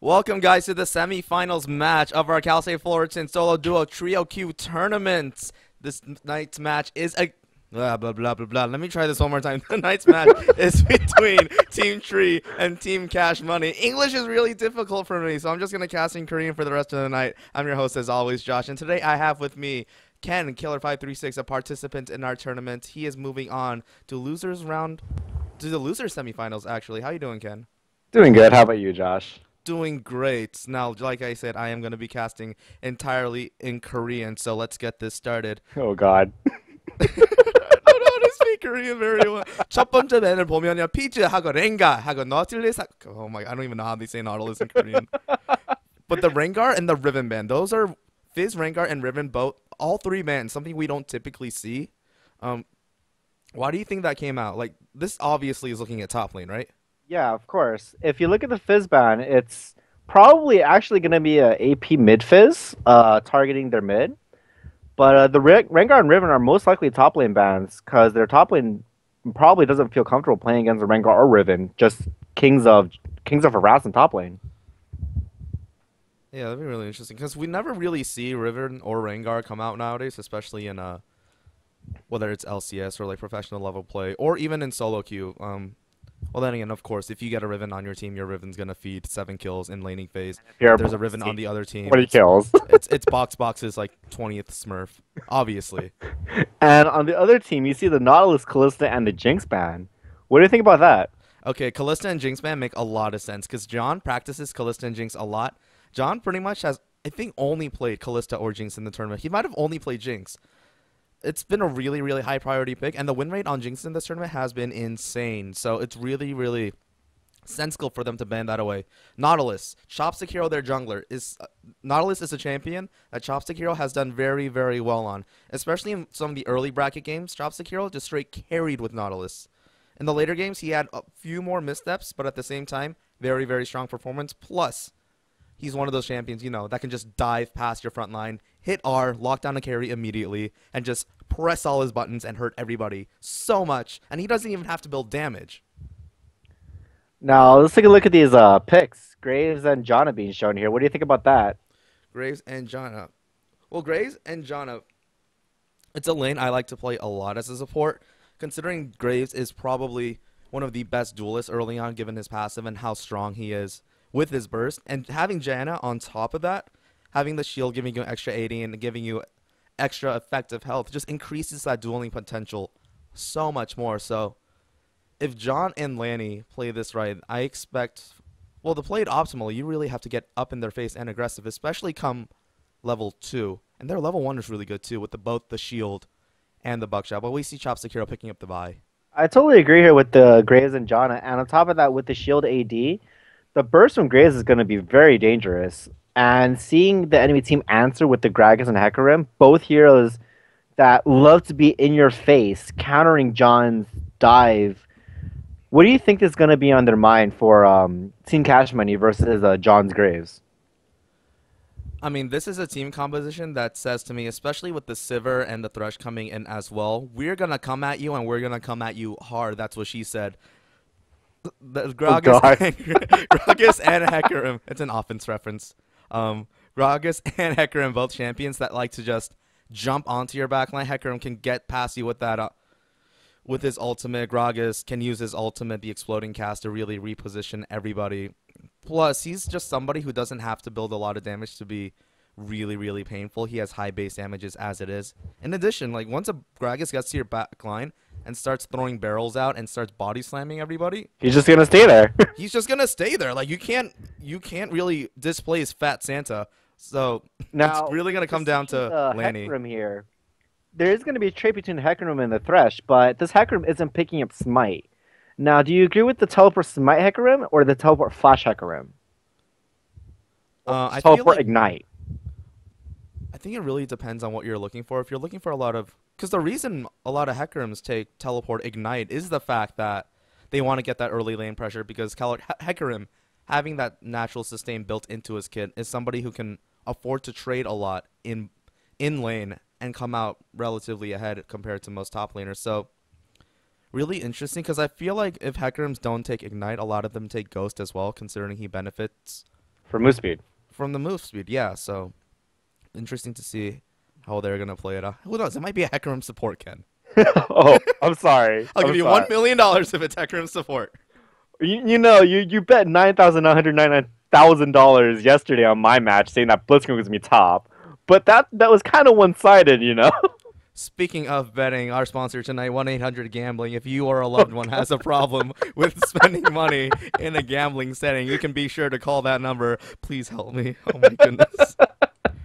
Welcome, guys, to the semifinals match of our Cal State Fullerton Solo Duo Trio Q tournament. This night's match is a blah, blah, blah, blah, blah. Let me try this one more time. The night's match is between Team Tree and Team Cash Money. English is really difficult for me, so I'm just going to cast in Korean for the rest of the night. I'm your host, as always, Josh, and today I have with me Ken, Killer536, a participant in our tournament. He is moving on to the losers semifinals, actually. How you doing, Ken? Doing good. How about you, Josh? Doing great. Now, like I said, I am going to be casting entirely in Korean, so let's get this started. Oh, God. I don't know how to speak Korean very well. 첫 번째 밴을 보면요, 피즈하고 랭가하고 너틸리스. Oh my, I don't even know how they say nautilus in Korean. But the Rengar and the Ribbon Band, those are Fizz, Rengar, and Riven both, all three bans, something we don't typically see. Um, why do you think that came out? Like, this obviously is looking at top lane, right? Yeah, of course. If you look at the Fizz ban, it's probably actually going to be a AP mid Fizz, targeting their mid. But Rengar and Riven are most likely top lane bans because their top lane probably doesn't feel comfortable playing against a Rengar or Riven, just kings of harass in top lane. Yeah, that'd be really interesting because we never really see Riven or Rengar come out nowadays, especially in whether it's LCS or like professional level play or even in solo queue. Well, then again, of course, if you get a Riven on your team, your Riven's gonna feed 7 kills in laning phase. If you're If there's a Riven on the other team, 20 kills. it's Box's like 20th Smurf, obviously. And on the other team, you see the Nautilus, Kalista, and the Jinx ban. What do you think about that? Okay, Kalista and Jinx ban make a lot of sense because John practices Kalista and Jinx a lot. John pretty much has, I think, only played Kalista or Jinx in the tournament. He might have only played Jinx. It's been a really, really high priority pick, and the win rate on Jinx in this tournament has been insane. So it's really, really sensible for them to ban that away. Nautilus, Chopstick Hero, their jungler, Nautilus is a champion that Chopstick Hero has done very, very well on. Especially in some of the early bracket games, Chopstick Hero just straight carried with Nautilus. In the later games, he had a few more missteps, but at the same time, very, very strong performance. Plus, he's one of those champions, that can just dive past your front line, hit R, lock down a carry immediately, and just press all his buttons and hurt everybody so much. And he doesn't even have to build damage. Now, let's take a look at these picks. Graves and Janna being shown here. What do you think about that? Graves and Janna. Well, Graves and Janna, it's a lane I like to play a lot as a support, considering Graves is probably one of the best duelists early on given his passive and how strong he is with his burst. And having Janna on top of that, having the shield giving you extra 80 and giving you extra effective health just increases that dueling potential so much more. So if John and Lanny play this right, I expect, well, to play it optimally, you really have to get up in their face and aggressive, especially come level 2. And their level 1 is really good too with both the shield and the buckshot. But we see Chopstick Hero picking up the buy. I totally agree here with the Graves and Janna. And on top of that, with the shield AD, the burst from Graves is going to be very dangerous. And seeing the enemy team answer with the Gragas and Hecarim, both heroes that love to be in your face, countering John's dive. What do you think is going to be on their mind for Team Cash Money versus John's Graves? I mean, this is a team composition that says to me, especially with the Sivir and the Thresh coming in as well, we're going to come at you and we're going to come at you hard. That's what she said. The Gragas, Gragas and Hecarim, it's an offense reference. Gragas and Hecarim, both champions that like to just jump onto your backline. Hecarim can get past you with that, with his ultimate. Gragas can use his ultimate, the exploding cast, to really reposition everybody. Plus, he's just somebody who doesn't have to build a lot of damage to be really, really painful. He has high base damages as it is. In addition, like once a Gragas gets to your backline and starts throwing barrels out and starts body slamming everybody, he's just gonna stay there. He's just gonna stay there. Like you can't really displace Fat Santa. So now it's really gonna come down to Lanny. Hecarim here. There is gonna be a trade between Hecarim and the Thresh, but this Hecarim isn't picking up Smite. Now, do you agree with the teleport Smite Hecarim or the teleport Flash Hecarim? I teleport feel like, Ignite. I think it really depends on what you're looking for. If you're looking for a lot of, because the reason a lot of Hecarims take teleport Ignite is the fact that they want to get that early lane pressure, because Hecarim, having that natural sustain built into his kit, is somebody who can afford to trade a lot in lane and come out relatively ahead compared to most top laners. So really interesting, because I feel like if Hecarims don't take Ignite, a lot of them take Ghost as well, considering he benefits For move speed. from the move speed. Yeah, so interesting to see how they're going to play it out. Who knows? It might be a Hecarim support, Ken. Oh, I'm sorry. I'll give you sorry. $1 million if it's Hecarim support. You bet $9,999,000 yesterday on my match, saying that Blitzcrank was gonna be top, but that was kind of one-sided, Speaking of betting, our sponsor tonight, 1-800-GAMBLING. If you or a loved one has a problem with spending money in a gambling setting, you can be sure to call that number. Please help me. Oh my goodness.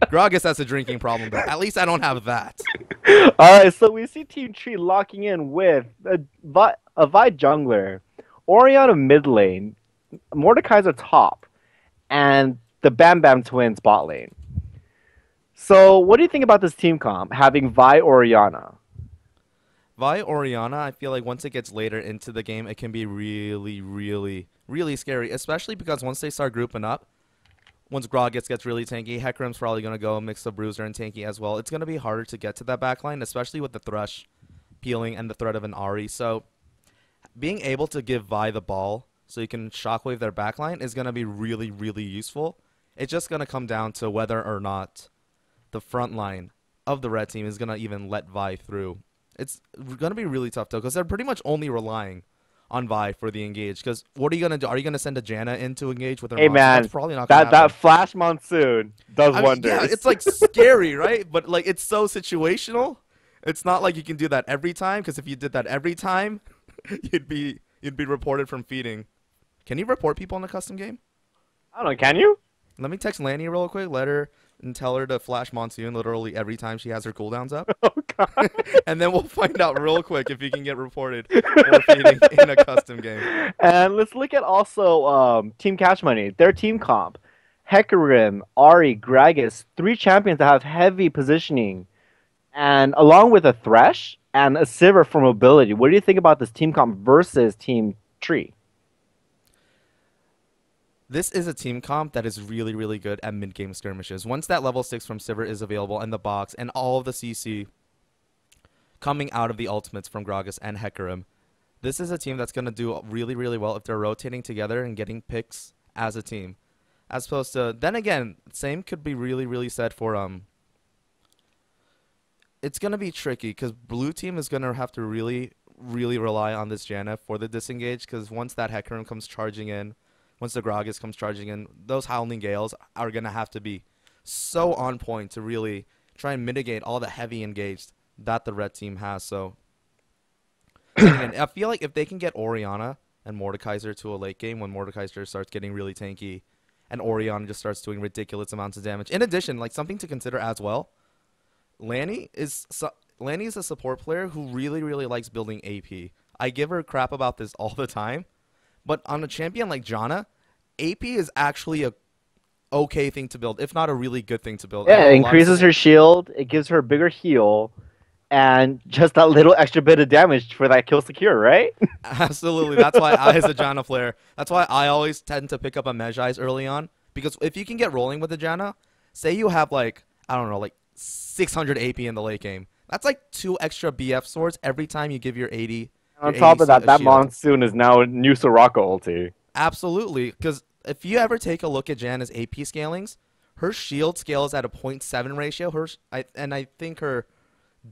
Gragas has a drinking problem, but at least I don't have that. All right, so we see Team Tree locking in with a Vi jungler, Orianna mid lane, Mordekaiser top, and the Bam Bam twins bot lane. So, what do you think about this team comp having Vi Oriana? Vi Oriana, I feel like once it gets later into the game, it can be really, really, really scary, especially because once they start grouping up, once Gragas gets really tanky, Hecarim's probably going to go mix of Bruiser and tanky as well. It's going to be harder to get to that backline, especially with the Thresh peeling and the threat of an Ahri. So being able to give Vi the ball so you can shockwave their backline is going to be really, really useful. It's just going to come down to whether or not the front line of the red team is going to even let Vi through. It's going to be really tough, though, because they're pretty much only relying on Vi for the engage. Because what are you going to do? Are you going to send a Janna in to engage with her Hey monster? man, That's probably not going to that happen. Flash Monsoon does I mean, yeah, wonders. it's like scary, right? But like it's so situational. It's not like you can do that every time, because if you did that every time, you'd be reported from feeding. Can you report people in a custom game? I don't know. Can you? Let me text Lanny real quick, let her and tell her to flash Monsoon literally every time she has her cooldowns up. Oh god. And then we'll find out real quick if you can get reported for feeding in a custom game. And let's look at also Team Cash Money. Their team comp: Hecarim, Ahri, Gragas, three champions that have heavy positioning, and along with a Thresh and a Sivir for mobility. What do you think about this team comp versus Team Tree? This is a team comp that is really, really good at mid-game skirmishes. Once that level 6 from Sivir is available in the box and all of the CC coming out of the ultimates from Gragas and Hecarim, this is a team that's going to do really, really well if they're rotating together and getting picks as a team. As opposed to, then again, same could be really, really said for, it's going to be tricky because blue team is going to have to really, really rely on this Janna for the disengage because once that Hecarim comes charging in, once the Gragas comes charging in, those Howling Gales are going to have to be so on point to really try and mitigate all the heavy engaged that the red team has. So, again, I feel like if they can get Orianna and Mordekaiser to a late game when Mordekaiser starts getting really tanky and Orianna just starts doing ridiculous amounts of damage. In addition, like something to consider as well, Lanny is a support player who really, really likes building AP. I give her crap about this all the time. But on a champion like Janna, AP is actually a okay thing to build, if not a really good thing to build. Yeah, it increases her shield, it gives her a bigger heal, and just that little extra bit of damage for that kill secure, right? Absolutely. That's why I, as a Janna player, that's why I always tend to pick up a Mejai's early on. Because if you can get rolling with a Janna, say you have like, I don't know, like 600 AP in the late game. That's like 2 extra BF swords every time you give your 80. On top of that, that shield. Monsoon is now a new Soraka ulti. Absolutely, because if you ever take a look at Janna's AP scalings, her shield scales at a 0.7 ratio. And I think her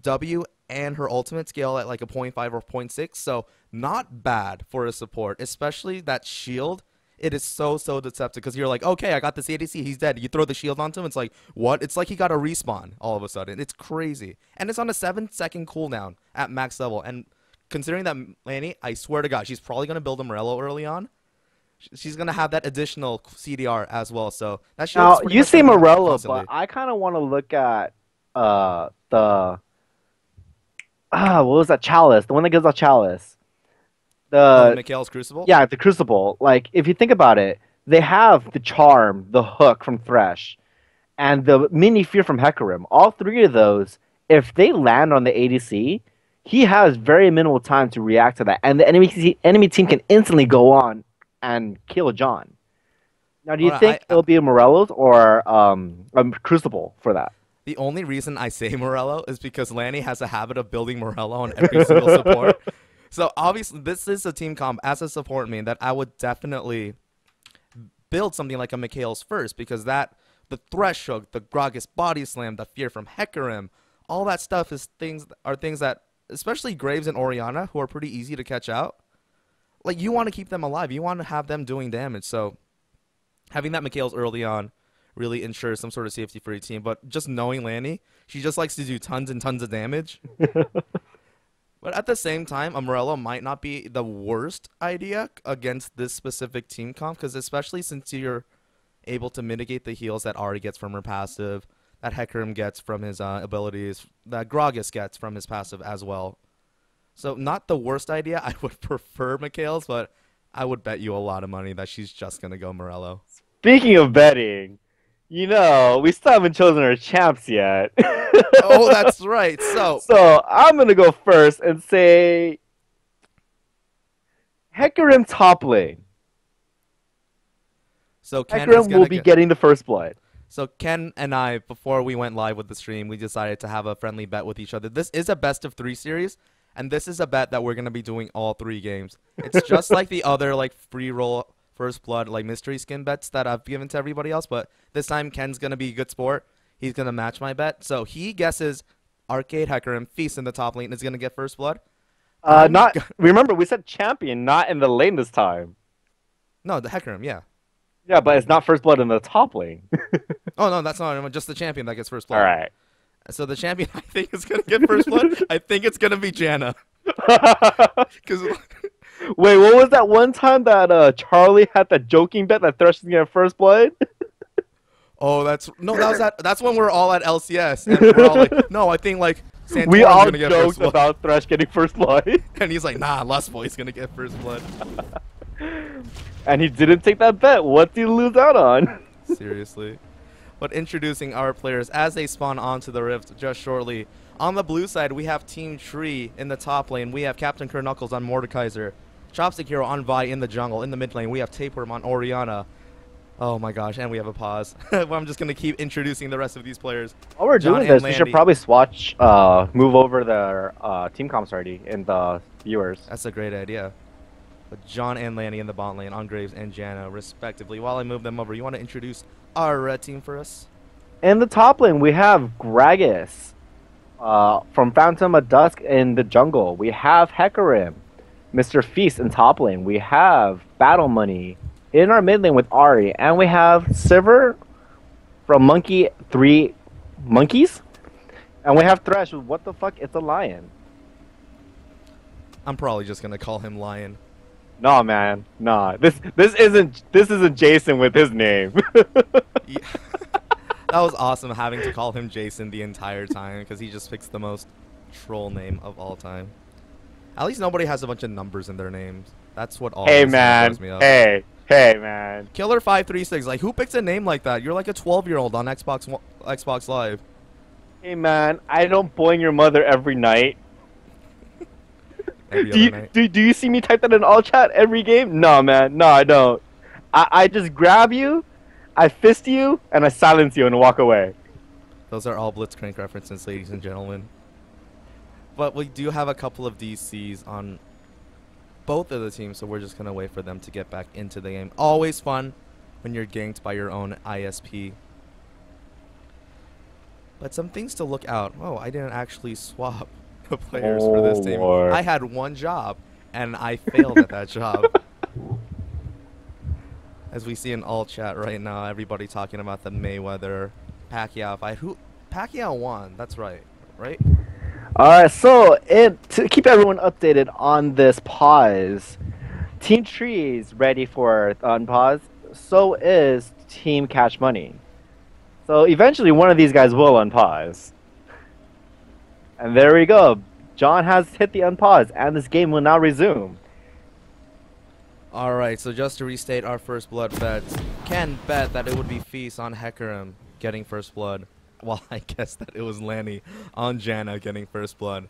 W and her ultimate scale at like a 0.5 or 0.6. So not bad for a support, especially that shield. It is so deceptive because you're like, okay, I got this ADC, he's dead. You throw the shield onto him, it's like, what? It's like he got a respawn all of a sudden. It's crazy. And it's on a 7-second cooldown at max level. And considering that Lanny, I swear to God, she's probably going to build a Morello early on. She's going to have that additional CDR as well. So that shield Now, is pretty you much say gonna be Morello, constantly. but I kind of want to look at the what was that Chalice? The one that gives out Chalice. The Mikhail's Crucible? Yeah, the Crucible. Like if you think about it, they have the Charm, the Hook from Thresh, and the Mini Fear from Hecarim. All three of those, if they land on the ADC, he has very minimal time to react to that, and the enemy team can instantly go on and kill John. Now, do you think it'll be a Morello's or a Crucible for that? The only reason I say Morello is because Lanny has a habit of building Morello on every single support. So obviously, this is a team comp as a support main that I would definitely build something like a Mikhail's first because the Thresh Hook, the Gragas Body Slam, the Fear from Hecarim, all that stuff is things that, especially Graves and Orianna, who are pretty easy to catch out, like you want to keep them alive. You want to have them doing damage. So having that Mikhail's early on really ensures some sort of safety for your team. But just knowing Lanny, she just likes to do tons and tons of damage. But at the same time, a Morello might not be the worst idea against this specific team comp, because especially since you're able to mitigate the heals that Ahri gets from her passive, that Hecarim gets from his abilities, that Gragas gets from his passive as well. So not the worst idea. I would prefer Mikhail's, but I would bet you a lot of money that she's just going to go Morello. Speaking of betting, You know, we still haven't chosen our champs yet. Oh, that's right. So So I'm gonna go first and say Hecarim top lane. Ken is Hecarim will gonna be get. getting the first blood. So Ken and I, before we went live with the stream, we decided to have a friendly bet with each other. This is a best of 3 series, and this is a bet that we're gonna be doing all 3 games. It's just like the other like free roll first blood like mystery skin bets that I've given to everybody else, but this time Ken's gonna be a good sport. He's gonna match my bet. So he guesses Arcade Hecarim Feast in the top lane is gonna get first blood. Not remember we said champion, not in the lane this time. No, the Hecarim, yeah. Yeah, but it's not first blood in the top lane. Oh no, that's not just the champion that gets first blood. All right. So the champion I think is gonna get first blood. I think it's gonna be Janna. Because Wait, what was that one time that Charlie had that joking bet that Thresh is gonna get first blood? oh, that's when we're all at LCS and we're all like, no, I think like Santorin's We all gonna get first joked blood. about Thresh getting first blood, And he's like, nah, Lust Boy's gonna get first blood. and he didn't take that bet. What did he lose out on? Seriously. But introducing our players as they spawn onto the Rift just shortly. On the blue side, we have Team Tree in the top lane. We have Captain Kernuckles on Mordekaiser. Chopstick Hero on Vi in the jungle. In the mid lane, we have Tapeworm on Orianna. Oh my gosh, and we have a pause. I'm just going to keep introducing the rest of these players. While we're John doing and this, we should Landy. probably swatch, move over their team comps already in the viewers. That's a great idea. But John and Lanny in the bot lane, on Graves and Janna, respectively. While I move them over, you want to introduce our red team for us? In the top lane, we have Gragas from Phantom of Dusk in the jungle. We have Hecarim, Mr. Feast in top lane. We have Battle Money in our mid lane with Ari. And we have Sivir from Monkey 3 Monkeys. And we have Thresh with What the Fuck? It's a Lion. I'm probably just going to call him Lion. Nah, man. Nah. This isn't Jason with his name. Yeah. That was awesome having to call him Jason the entire time because he just picks the most troll name of all time. At least nobody has a bunch of numbers in their names. That's what always Hey, man. throws me up. Hey, man. Killer536, like who picks a name like that? You're like a 12-year-old on Xbox Live. Hey, man. I don't boing your mother every night. Every Do you, other night. do you see me type that in all chat every game? No, man. No, I don't. I just grab you, I fist you, and I silence you and walk away. Those are all Blitzcrank references, ladies and gentlemen. But we do have a couple of DCs on both of the teams, so we're just going to wait for them to get back into the game. Always fun when you're ganked by your own ISP. But some things to look out. Oh, I didn't actually swap the players for this team. Lord. I had one job, and I failed at that job. As we see in all chat right now, everybody talking about the Mayweather Pacquiao fight. Pacquiao won. That's right. Right? Alright, so to keep everyone updated on this pause, Team Tree is ready for unpause. So is Team Cash Money. So eventually one of these guys will unpause. And there we go. John has hit the unpause, and this game will now resume. Alright, so just to restate our first blood bets, Ken bet that it would be Feast on Hecarim getting first blood, while I guessed that it was Lanny on Janna getting first blood.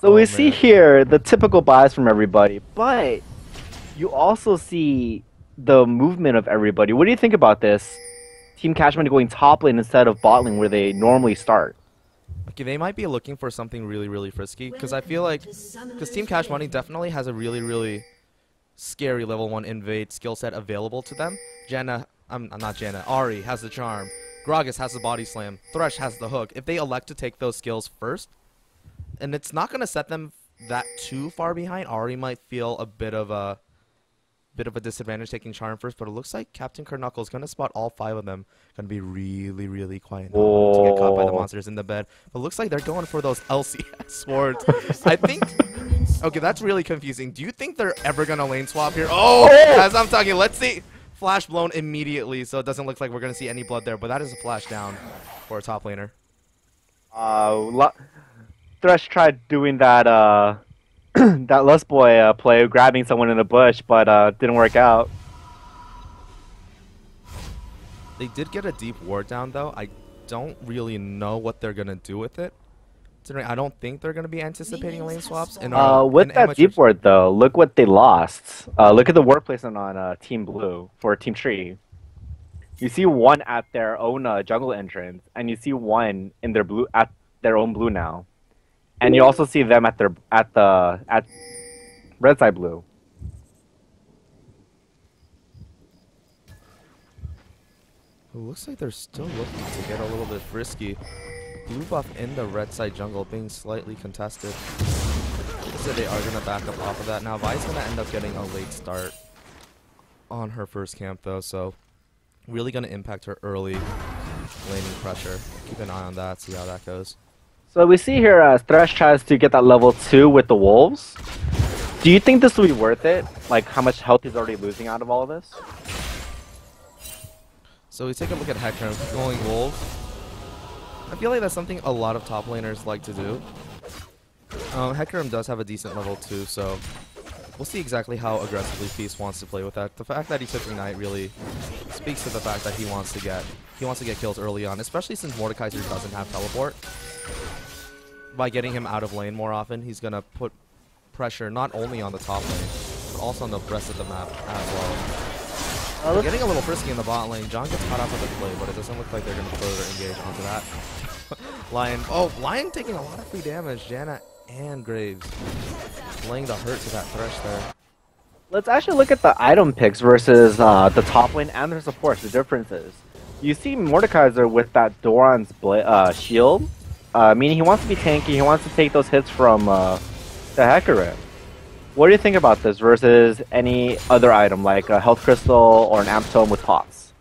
So Oh, we see man. here the typical buys from everybody, but you also see the movement of everybody. What do you think about this? Team Cash Money going top lane instead of bot lane where they normally start. Okay, they might be looking for something really, really frisky, because I feel like, because Team Cash Money definitely has a really, really scary level 1 invade skill set available to them. Janna, I'm not Janna, Ari has the charm, Gragas has the body slam, Thresh has the hook. If they elect to take those skills first, and it's not going to set them that too far behind, Ari might feel a bit of a disadvantage taking charm first, but it looks like Captain Kernuckle is going to spot all 5 of them. Going to be really, really quiet, not wanting to get caught by the Oh. monsters in the bed. But it looks like they're going for those LCS swords. I think... Okay, that's really confusing. Do you think they're ever going to lane swap here? Oh, as I'm talking, let's see. Flash blown immediately, so it doesn't look like we're going to see any blood there, but that is a flash down for a top laner. Thresh tried doing that that Lust Boy play, grabbing someone in the bush, but didn't work out. They did get a deep ward down though. I don't really know what they're gonna do with it. Considering I don't think they're gonna be anticipating lane swaps. With that deep ward though, look what they lost. Look at the ward placement on Team Blue for Team Tree. You see one at their own jungle entrance, and you see one in their blue at their own blue now, and you also see them at red side blue. It looks like they're still looking to get a little bit frisky. Blue buff in the red side jungle being slightly contested. So they are going to back up off of that. Now Vi's going to end up getting a late start on her first camp though, so really going to impact her early laning pressure. Keep an eye on that, see how that goes. So we see here Thresh tries to get that level 2 with the wolves. Do you think this will be worth it? Like how much health he's already losing out of all of this? So we take a look at Hecarim going wolves. I feel like that's something a lot of top laners like to do. Hecarim does have a decent level 2, so we'll see exactly how aggressively Feast wants to play with that. The fact that he took Ignite really speaks to the fact that he wants to get kills early on, especially since Mordekaiser doesn't have teleport. By getting him out of lane more often, he's gonna put pressure not only on the top lane, but also on the rest of the map as well. They're getting a little frisky in the bot lane. John gets caught up with the play, but it doesn't look like they're gonna further engage onto that. Lion taking a lot of free damage. Janna and Graves laying the hurt to that Thresh there. Let's actually look at the item picks versus the top lane and their supports, the differences. You see Mordekaiser with that Doran's shield, meaning he wants to be tanky, he wants to take those hits from the Hecarim. What do you think about this versus any other item like a Health Crystal or an Amp Tome with pots?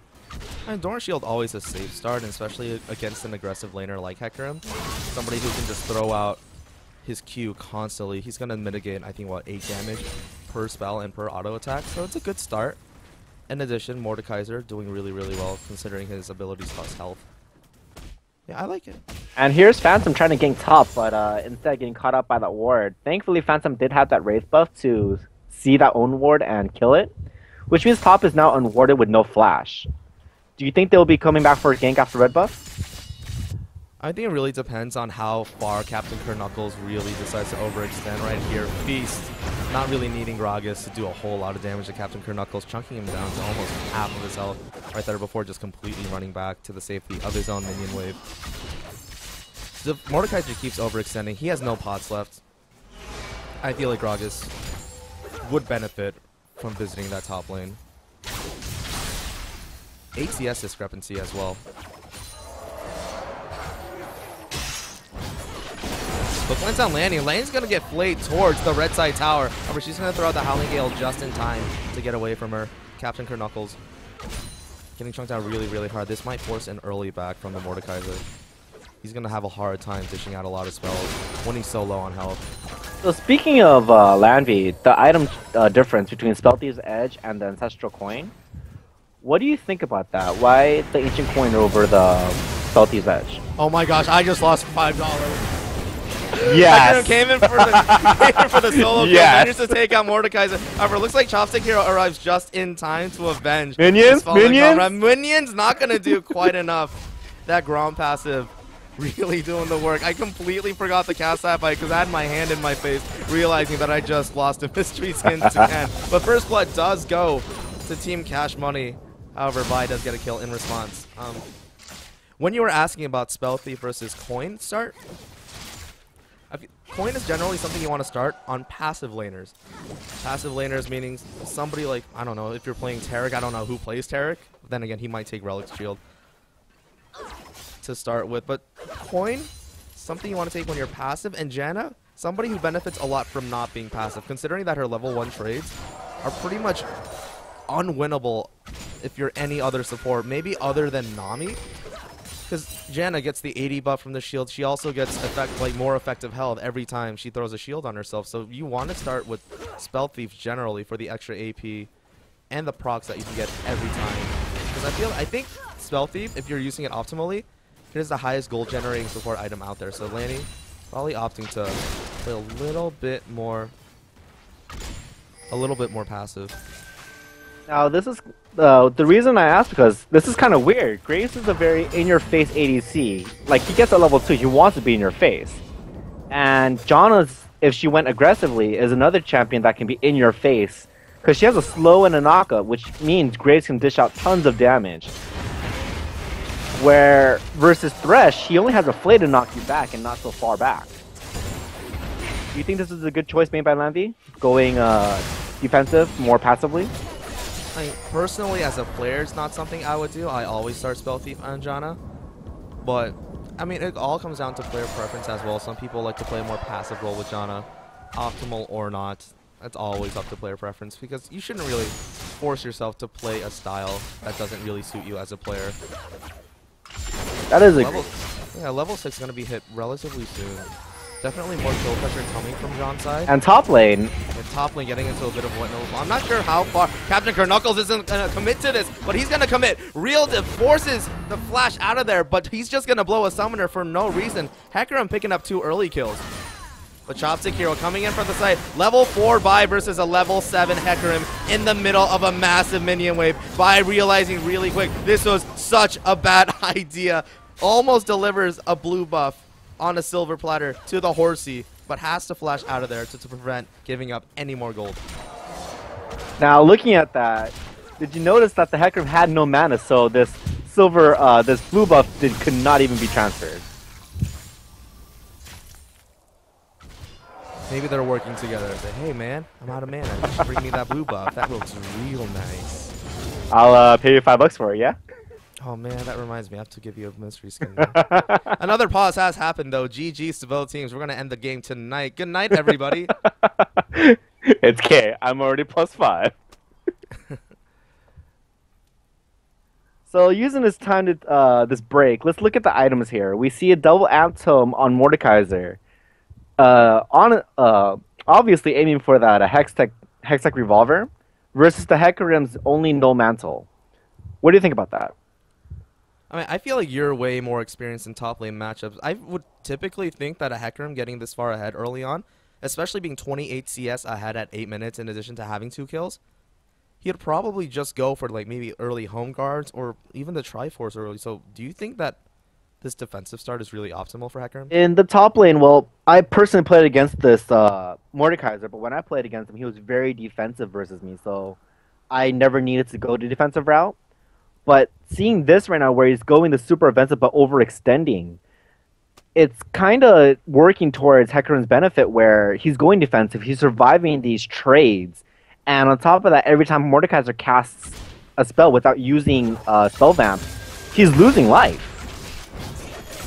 And Doran's shield always a safe start, and especially against an aggressive laner like Hecarim. Somebody who can just throw out his Q constantly. He's going to mitigate, I think, what, 8 damage per spell and per auto attack. So it's a good start. In addition, Mordekaiser doing really, really well considering his abilities cost health. Yeah, I like it. And here's Phantom trying to gank top, but instead getting caught up by that ward. Thankfully, Phantom did have that Wraith buff to see that own ward and kill it, which means top is now unwarded with no flash. Do you think they'll be coming back for a gank after red buff? I think it really depends on how far Captain Knuckles really decides to overextend right here. Feast not really needing Gragas to do a whole lot of damage to Captain Knuckles, chunking him down to almost half of his health right there before just completely running back to the safety of his own minion wave. So if Mordekaiser keeps overextending, he has no pots left. I feel like Gragas would benefit from visiting that top lane. ATS discrepancy as well. But Lane's on landing. Lane's going to get flayed towards the red side tower. However, she's going to throw out the Howling Gale just in time to get away from her. Captain Knuckles getting chunked out really, really hard. This might force an early back from the Mordekaiser. He's going to have a hard time dishing out a lot of spells when he's so low on health. So speaking of Lanvi, the item difference between Spell Thieves' Edge and the Ancestral Coin, what do you think about that? Why the Ancient Coin over the Spell Thieves' Edge? Oh my gosh, I just lost $5. Yes. Came in for the solo kill, managed to take out Mordekaiser. However, it looks like Chopstick Hero arrives just in time to avenge. Minions? Minions not going to do quite enough. That Grom passive really doing the work. I completely forgot the cast that fight because I had my hand in my face realizing that I just lost a mystery skin to Ken. But First Blood does go to Team Cash Money. However, Vi does get a kill in response. When you were asking about Spell Thief versus Coin start, Coin is generally something you want to start on passive laners. Passive laners meaning somebody like, I don't know, if you're playing Taric, I don't know who plays Taric. Then again, he might take Relic's Shield to start with. But Coin, something you want to take when you're passive. And Janna, somebody who benefits a lot from not being passive, considering that her level 1 trades are pretty much unwinnable if you're any other support, maybe other than Nami. Because Janna gets the 80 buff from the shield. She also gets more effective health every time she throws a shield on herself. So you want to start with Spell Thief generally for the extra AP and the procs that you can get every time. Because I think Spell Thief, if you're using it optimally, it is the highest gold generating support item out there. So Lanny probably opting to play a little bit more passive. Now, this is the reason I asked because this is kind of weird. Graves is a very in-your-face ADC. Like, he gets a level 2, he wants to be in your face. And Janna's, if she went aggressively, is another champion that can be in your face. Because she has a slow and a knockup, which means Graves can dish out tons of damage. Where, versus Thresh, he only has a flay to knock you back and not so far back. Do you think this is a good choice made by Lanvi? Going defensive, more passively? I mean, personally, as a player, it's not something I would do. I always start Spell Thief on Janna. But, I mean, it all comes down to player preference as well. Some people like to play a more passive role with Janna. Optimal or not, it's always up to player preference. Because you shouldn't really force yourself to play a style that doesn't really suit you as a player. That is a level 6 is going to be hit relatively soon. Definitely more kill pressure coming from John's side. And top lane. And top lane getting into a bit of what knows. I'm not sure how far Captain Knuckles isn't going to commit to this, but he's going to commit. Real forces the flash out of there, but he's just going to blow a summoner for no reason. Hecarim picking up 2 early kills. But Chopstick Hero coming in from the side. Level 4 Bai versus a level 7 Hecarim in the middle of a massive minion wave. Bai realizing really quick this was such a bad idea. Almost delivers a blue buff on a silver platter to the Horsey, but has to flash out of there to prevent giving up any more gold. Now, looking at that, did you notice that the Hecarim had no mana, so this silver, this blue buff could not even be transferred? Maybe they're working together. Say, hey man, I'm out of mana. You should bring me that blue buff. That looks real nice. I'll pay you $5 for it, yeah? Oh man, that reminds me. I have to give you a mystery skin now. Another pause has happened though. GG's to both teams. We're going to end the game tonight. Good night, everybody. It's K. I'm already +5. So using this time to this break, let's look at the items here. We see a double amp tome on Mordekaiser. Obviously aiming for that Hextech revolver versus the Hecarim's only no mantle. What do you think about that? I mean, I feel like you're way more experienced in top lane matchups. I would typically think that a Hecarim getting this far ahead early on, especially being 28 CS ahead at 8 minutes in addition to having 2 kills, he'd probably just go for like maybe early home guards or even the Triforce early. So do you think that this defensive start is really optimal for Hecarim? In the top lane, well, I personally played against this Mordekaiser, but when I played against him, he was very defensive versus me, so I never needed to go the defensive route. But seeing this right now where he's going the super offensive but overextending, it's kind of working towards Hecarim's benefit where he's going defensive, he's surviving these trades, and on top of that, every time Mordekaiser casts a spell without using Spell Vamp, he's losing life.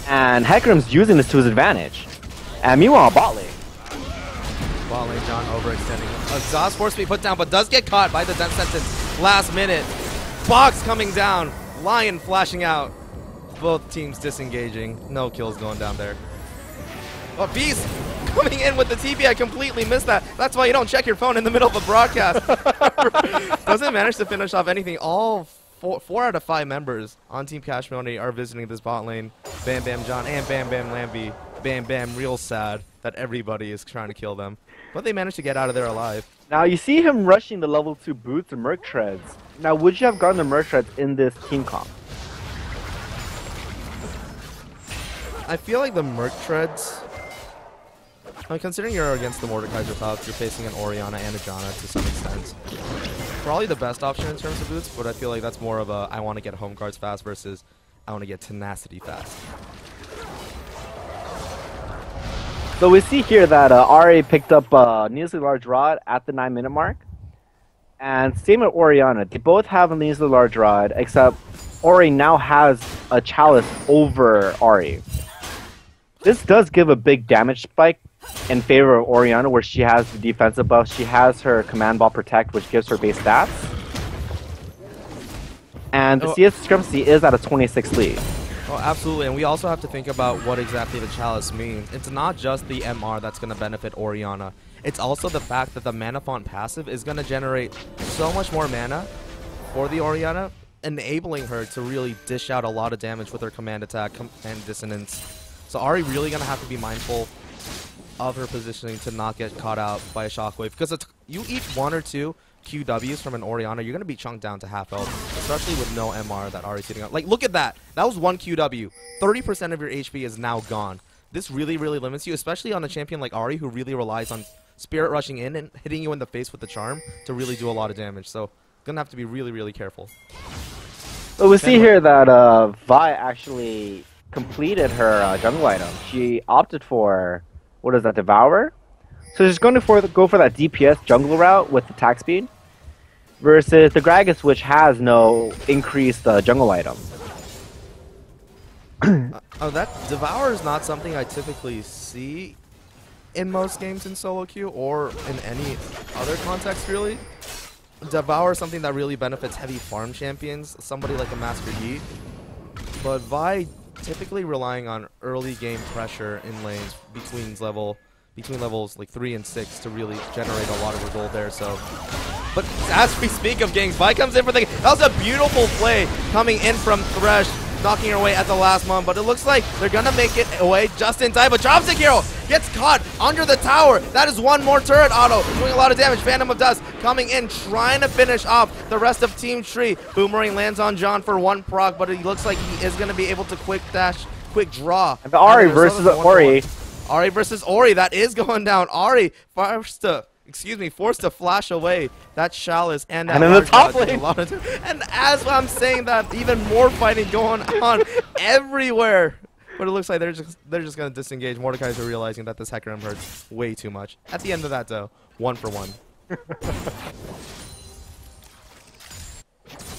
And Hecarim's using this to his advantage. And meanwhile, bot lane. Bot lane, John overextending. Exhaust force to be put down, but does get caught by the Death Sentence last minute. Box coming down. Lion flashing out. Both teams disengaging. No kills going down there. Oh, Beast coming in with the TP. I completely missed that. That's why you don't check your phone in the middle of a broadcast. Doesn't manage to finish off anything. All four out of 5 members on Team Cash Money are visiting this bot lane. Bam Bam John and Bam Bam Lamby. Bam Bam real sad that everybody is trying to kill them. But they managed to get out of there alive. Now you see him rushing the level 2 boots and Merc Treads. Now would you have gotten the Merc Treads in this team comp? I feel like the Merc Treads, I mean, considering you're against the Mordekaiser Clouds, you're facing an Orianna and a Janna to some extent. Probably the best option in terms of boots, but I feel like that's more of a I want to get home guards fast versus I want to get tenacity fast. So we see here that Ahri picked up a needlessly large rod at the 9-minute mark. And same with Orianna. They both have a needlessly large rod, except Ori now has a chalice over Ahri. This does give a big damage spike in favor of Orianna, where she has the defensive buff. She has her command ball protect, which gives her base stats. And the CS discrepancy is at a 26 lead. Oh, absolutely, and we also have to think about what exactly the chalice means. It's not just the MR that's going to benefit Orianna. It's also the fact that the Mana Font passive is going to generate so much more mana for the Orianna, enabling her to really dish out a lot of damage with her command attack and dissonance. So Ahri really going to have to be mindful of her positioning to not get caught out by a shockwave, because you eat 1 or 2 QWs from an Orianna, you're going to be chunked down to half health, especially with no MR that Ahri's hitting up. Like, look at that. That was one QW. 30% of your HP is now gone. This really, really limits you, especially on a champion like Ahri, who really relies on Spirit rushing in and hitting you in the face with the charm to really do a lot of damage. So, going to have to be really, really careful. So we see here that Vi actually completed her jungle item. She opted for, what is that, Devour? So she's going to go for that DPS jungle route with attack speed versus the Gragas, which has no increased jungle item. That Devour is not something I typically see in most games in solo queue or in any other context, really. Devour is something that really benefits heavy farm champions, somebody like a Master Yi. But Vi typically relying on early game pressure in lanes between levels like 3 and 6 to really generate a lot of gold there. So, but as we speak of ganks, Vi comes in for the. That was a beautiful play coming in from Thresh, knocking her away at the last moment. But it looks like they're gonna make it away just in time. But Dropstick Hero gets caught under the tower. That is one more turret auto, doing a lot of damage. Phantom of Dust coming in, trying to finish off the rest of Team Tree. Boomerang lands on John for 1 proc, but it looks like he is gonna be able to quick draw. And the Ahri versus Ori. Ahri versus Ori, that is going down. Ahri forced to flash away that Chalice and that in the top dodge. lane. And as I'm saying that, even more fighting going on everywhere. But it looks like they're just gonna disengage. Mordekaiser are realizing that this Hecarim hurts way too much. At the end of that though, 1 for 1.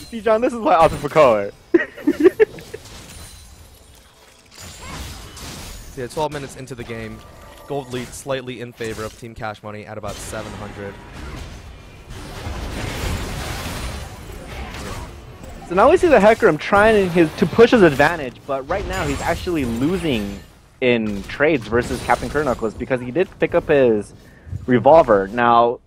See, John, this is why I opted for color. So yeah, 12 minutes into the game, gold lead slightly in favor of Team Cash Money at about 700. So now we see the Hecarim trying to push his advantage, but right now he's actually losing in trades versus Captain Kernakles because he did pick up his revolver. Now,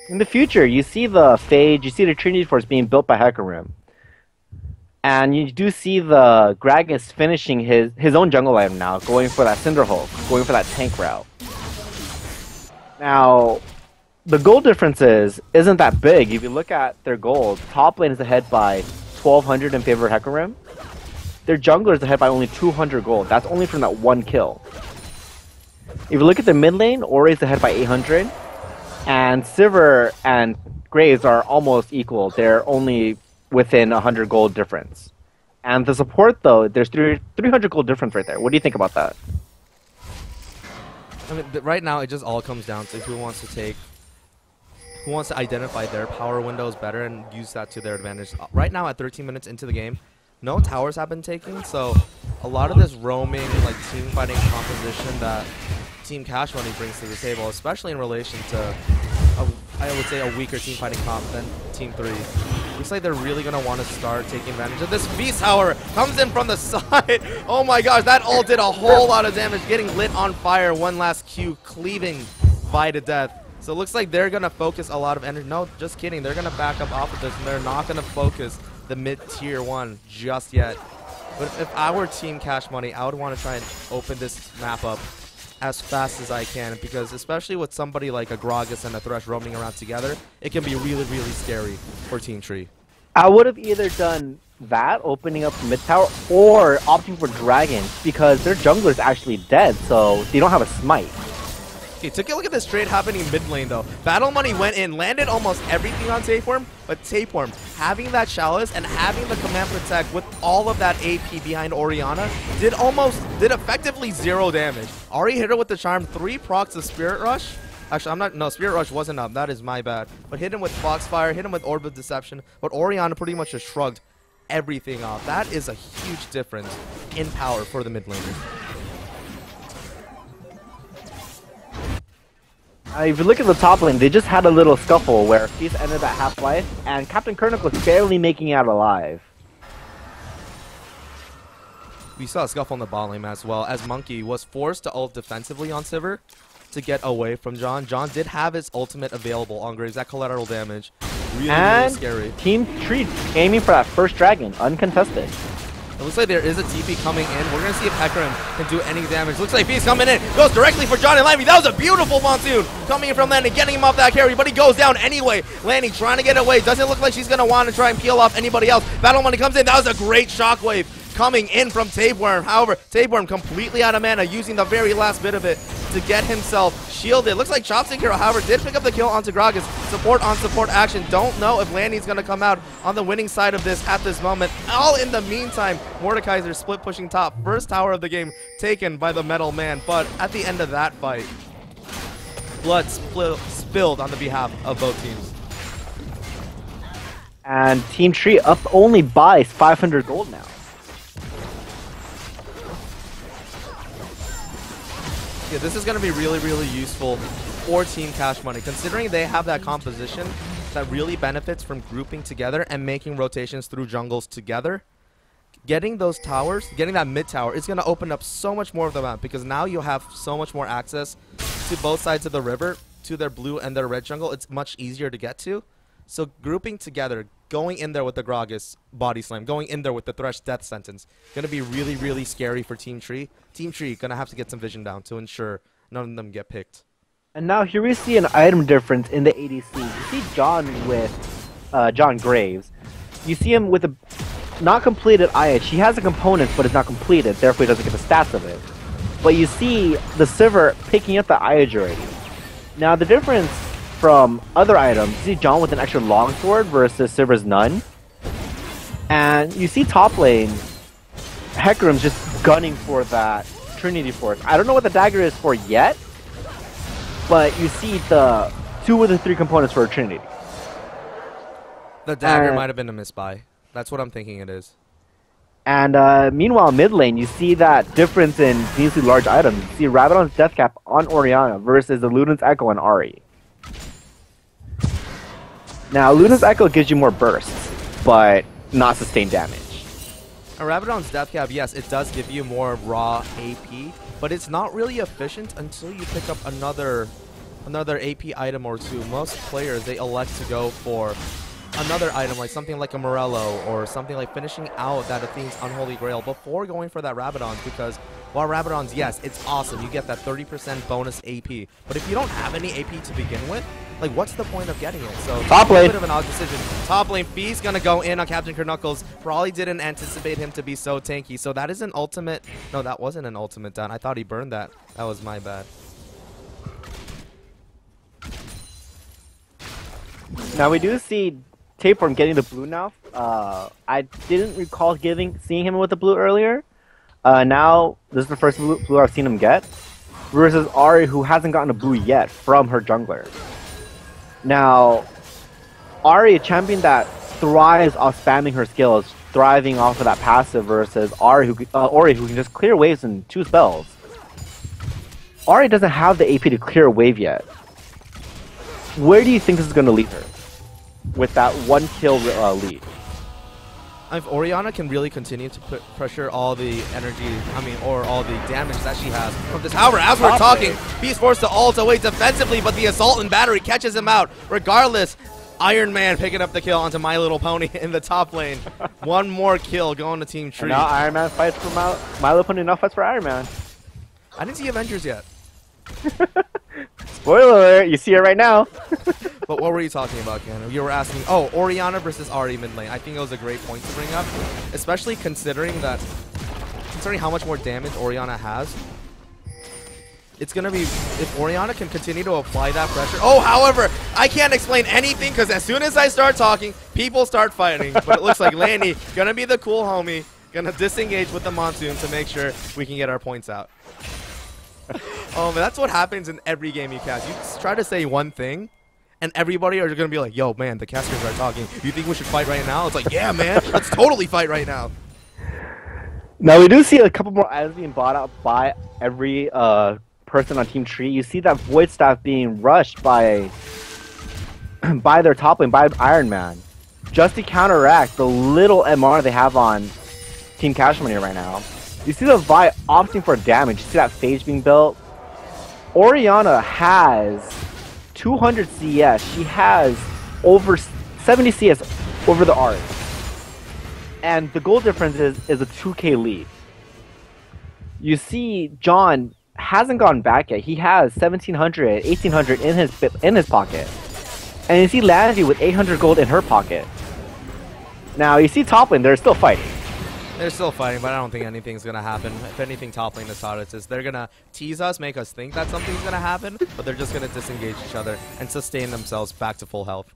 in the future, you see the Phage, you see the Trinity Force being built by Hecarim. And you do see the Gragas finishing his own jungle item now, going for that Cinderhulk, going for that tank route. Now, the gold differences isn't that big. If you look at their gold, top lane is ahead by 1,200 in favor of Hecarim. Their jungler is ahead by only 200 gold. That's only from that 1 kill. If you look at the mid lane, Ori is ahead by 800. And Sivir and Graves are almost equal. They're only within 100 gold difference. And the support, though, there's 300 gold difference right there. What do you think about that? I mean, right now it just all comes down to who wants to identify their power windows better and use that to their advantage. Right now at 13 minutes into the game, no towers have been taken, so a lot of this roaming, like team fighting composition that Team Cash Money brings to the table, especially in relation to, I would say, a weaker team fighting comp than Team 3. Looks like they're really going to want to start taking advantage of this. Beast Tower comes in from the side. Oh my gosh, that ult did a whole lot of damage, getting lit on fire. One last Q, cleaving Vi to death. So it looks like they're going to focus a lot of energy. No, just kidding. They're going to back up off of this, and they're not going to focus the mid-tier 1 just yet. But if I were Team Cash Money, I would want to try and open this map up as fast as I can, because especially with somebody like a Gragas and a Thresh roaming around together, it can be really, really scary for Team Tree. I would have either done that, opening up mid tower, or opting for Dragons, because their jungler is actually dead, so they don't have a smite. Okay, take a look at this trade happening mid lane though. Battle Money went in, landed almost everything on Tapeworm, but Tapeworm, having that Chalice and having the Command Protect with all of that AP behind Orianna, did effectively 0 damage. Ahri hit her with the charm, 3 procs of Spirit Rush. Actually, no, Spirit Rush wasn't up, that is my bad. But hit him with Foxfire, hit him with Orb of Deception, but Orianna pretty much just shrugged everything off. That is a huge difference in power for the mid laners. If you look at the top lane, they just had a little scuffle where Feast ended at half-life, and Captain Kernok was barely making it out alive. We saw a scuffle on the bot lane as well, as Monkey was forced to ult defensively on Sivir to get away from John. John did have his ultimate available on Graves, that collateral damage. Really, really scary. Team Tree aiming for that first dragon, uncontested. It looks like there is a TP coming in. We're going to see if Hecarim can do any damage. Looks like Beast coming in. Goes directly for John and Lanny. That was a beautiful Monsoon coming in from Lanny, getting him off that carry, but he goes down anyway. Lanny trying to get away. Doesn't look like she's going to want to try and peel off anybody else. Battle Money comes in. That was a great shockwave coming in from Tapeworm. However, Tapeworm completely out of mana, using the very last bit of it to get himself shielded. Looks like Chopstick Hero, however, did pick up the kill onto Gragas. Support on support action. Don't know if Lanny's going to come out on the winning side of this at this moment. All in the meantime, Mordekaiser split pushing top. First tower of the game taken by the Metal Man. But at the end of that fight, blood spilled on the behalf of both teams. And Team Tree up only by 500 gold now. Yeah, this is going to be really, really useful for Team Cash Money, considering they have that composition that really benefits from grouping together and making rotations through jungles together. Getting those towers, getting that mid tower, is going to open up so much more of the map, because now you'll have so much more access to both sides of the river, to their blue and their red jungle. It's much easier to get to. So grouping together, going in there with the Gragas body slam, going in there with the Thresh death sentence, going to be really, really scary for Team Tree. Team Tree going to have to get some vision down to ensure none of them get picked. And now here we see an item difference in the ADC. You see John with John Graves. You see him with a not completed IH. He has the components, but it's not completed, therefore he doesn't get the stats of it. But you see the Sivir picking up the IH already. Now the difference from other items, you see John with an extra longsword versus Sivir's none. And you see top lane, Hecarim's just gunning for that Trinity Force. I don't know what the dagger is for yet, but you see the 2 of the 3 components for a Trinity. The dagger might have been a misbuy. That's what I'm thinking it is. And meanwhile, mid lane, you see that difference in these large items. You see Rabadon's Death Cap on Orianna versus the Luden's Echo on Ahri. Now, Luden's Echo gives you more bursts, but not sustained damage. Rabadon's Death Cap, yes, it does give you more raw AP, but it's not really efficient until you pick up another AP item or two. Most players, they elect to go for another item, like something like a Morello, or something like finishing out that Athene's Unholy Grail before going for that Rabadon's, because while Rabadon's, yes, it's awesome, you get that 30% bonus AP, but if you don't have any AP to begin with, like, what's the point of getting it? So, top lane. A bit of an odd decision. Top lane, Fee's gonna go in on Captain Knuckles. Probably didn't anticipate him to be so tanky. So that is an ultimate. No, that wasn't an ultimate down. I thought he burned that. That was my bad. Now we do see Tapeworm getting the blue now. I didn't recall seeing him with the blue earlier. Now this is the first blue I've seen him get. Versus Ahri, who hasn't gotten a blue yet from her jungler. Now, Ahri, a champion that thrives off spamming her skills, thriving off of that passive, versus Ori, who can just clear waves in 2 spells. Ahri doesn't have the AP to clear a wave yet. Where do you think this is going to leave her with that 1 kill lead? If Orianna can really continue to put pressure all the energy, or all the damage that she has from this. However, as we're talking, he's forced to ult away defensively, but the Assault and Battery catches him out. Regardless, Iron Man picking up the kill onto My Little Pony in the top lane. 1 more kill going to Team Tree. And now Iron Man fights for My Little Pony, now fights for Iron Man. I didn't see Avengers yet. Spoiler alert, you see it right now. But what were you talking about, Keanu? You were asking, oh, Orianna versus Ahri mid lane. I think it was a great point to bring up, especially considering how much more damage Orianna has. It's going to be, if Orianna can continue to apply that pressure. Oh, however, I can't explain anything because as soon as I start talking, people start fighting. But it looks like Lanny going to be the cool homie, going to disengage with the Monsoon to make sure we can get our points out. Oh, man, that's what happens in every game you cast. You try to say one thing, and everybody are going to be like, yo, man, the casters are talking. You think we should fight right now? It's like, yeah, man, let's totally fight right now. Now, we do see a couple more items being bought out by every person on Team Tree. You see that Void Staff being rushed by their top lane, by Iron Man, just to counteract the little MR they have on Team Cash Money right now. You see the Vi opting for damage. You see that Phage being built. Orianna has 200 CS. She has over 70 CS over the Ahri. And the goal difference is a 2K lead. You see, John hasn't gone back yet. He has 1,700, 1,800 in his pocket. And you see Landy with 800 gold in her pocket. Now, you see top lane, they're still fighting. They're still fighting, but I don't think anything's going to happen. If anything, top lane decided is they're going to tease us, make us think that something's going to happen, but they're just going to disengage each other and sustain themselves back to full health.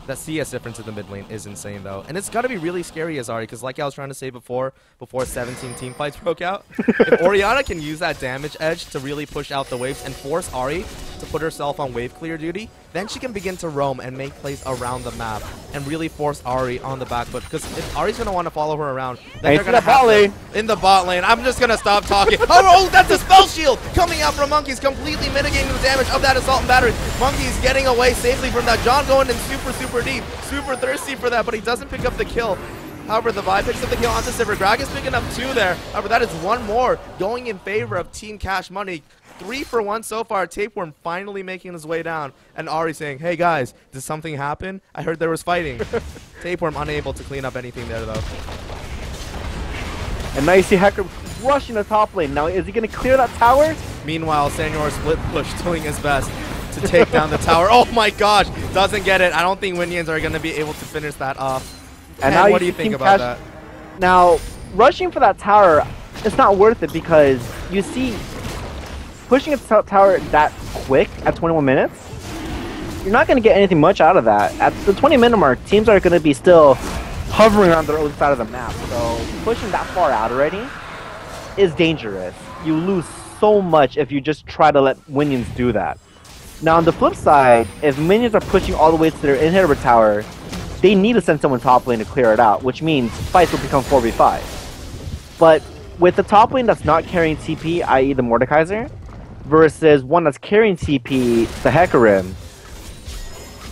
That CS difference in the mid lane is insane, though. And it's got to be really scary as Ahri, because like I was trying to say before 17 team fights broke out, if Orianna can use that damage edge to really push out the waves and force Ahri to put herself on wave clear duty, then she can begin to roam and make plays around the map and really force Ahri on the back foot. Because if Ahri's going to want to follow her around, then they're going to have to, in the bot lane. I'm just going to stop talking. Oh, that's a spell shield coming out from Monkeys, completely mitigating the damage of that assault and battery. Monkeys getting away safely from that. John going in super deep, super thirsty for that, but he doesn't pick up the kill. However, the Vi picks up the kill onto Sivir. Greg is picking up 2 there. However, that is 1 more going in favor of Team Cash Money. 3 for 1 so far. Tapeworm finally making his way down. And Ahri saying, hey guys, did something happen? I heard there was fighting. Tapeworm unable to clean up anything there though. And now you see Hecarim rushing the top lane. Now, is he going to clear that tower? Meanwhile, Senor split push doing his best to take down the tower. Oh my gosh, doesn't get it. I don't think Minions are going to be able to finish that off. And now what do you think about that? Now, rushing for that tower, it's not worth it because you see, pushing a tower that quick at 21 minutes, you're not going to get anything much out of that. At the 20-minute mark, teams are going to be still hovering around their own side of the map. So pushing that far out already is dangerous. You lose so much if you just try to let minions do that. Now, on the flip side, if minions are pushing all the way to their inhibitor tower, they need to send someone top lane to clear it out, which means fights will become 4v5. But with the top lane that's not carrying TP, i.e. the Mordekaiser, versus one that's carrying TP, the Hecarim,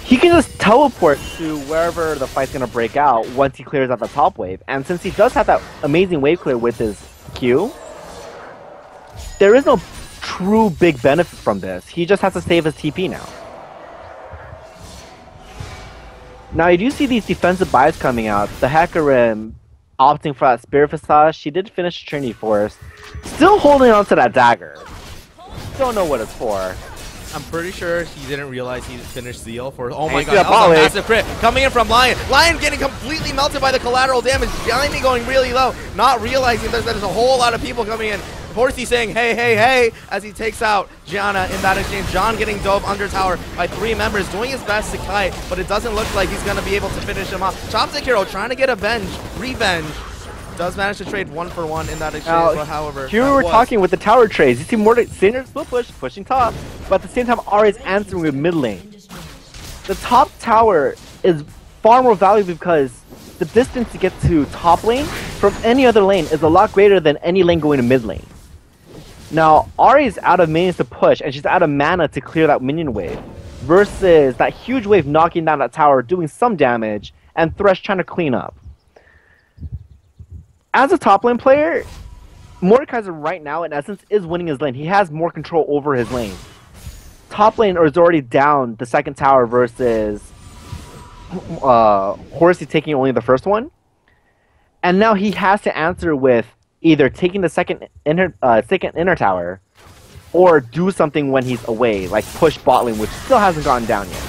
he can just teleport to wherever the fight's going to break out once he clears out the top wave. And since he does have that amazing wave clear with his Q, there is no true big benefit from this. He just has to save his TP now. Now, you do see these defensive buys coming out. The Hecarim opting for that Spirit Visage. She did finish Trinity Force. Still holding on to that dagger. Don't know what it's for. I'm pretty sure he didn't realize he finished Zeal for... Oh my god, that was a massive crit. Coming in from Lion. Lion getting completely melted by the collateral damage. Jaime going really low. Not realizing there's a whole lot of people coming in. Horsey saying, hey, hey, hey, as he takes out Gianna in that exchange. John getting dove under tower by 3 members, doing his best to kite, but it doesn't look like he's going to be able to finish him off. Chopstick Hero trying to get a revenge. Does manage to trade 1 for 1 in that exchange, but however... Here we were talking with the tower trades. You see more Sinner split push, pushing top, but at the same time, Ahri is answering with mid lane. The top tower is far more valuable because the distance to get to top lane from any other lane is a lot greater than any lane going to mid lane. Now, Ahri's out of minions to push, and she's out of mana to clear that minion wave, versus that huge wave knocking down that tower, doing some damage, and Thresh trying to clean up. As a top lane player, Mordekaiser right now, in essence, is winning his lane. He has more control over his lane. Top lane is already down the second tower versus Horsey taking only the first one. And now he has to answer with either taking the second inner tower or do something when he's away, like push bot lane, which still hasn't gone down yet.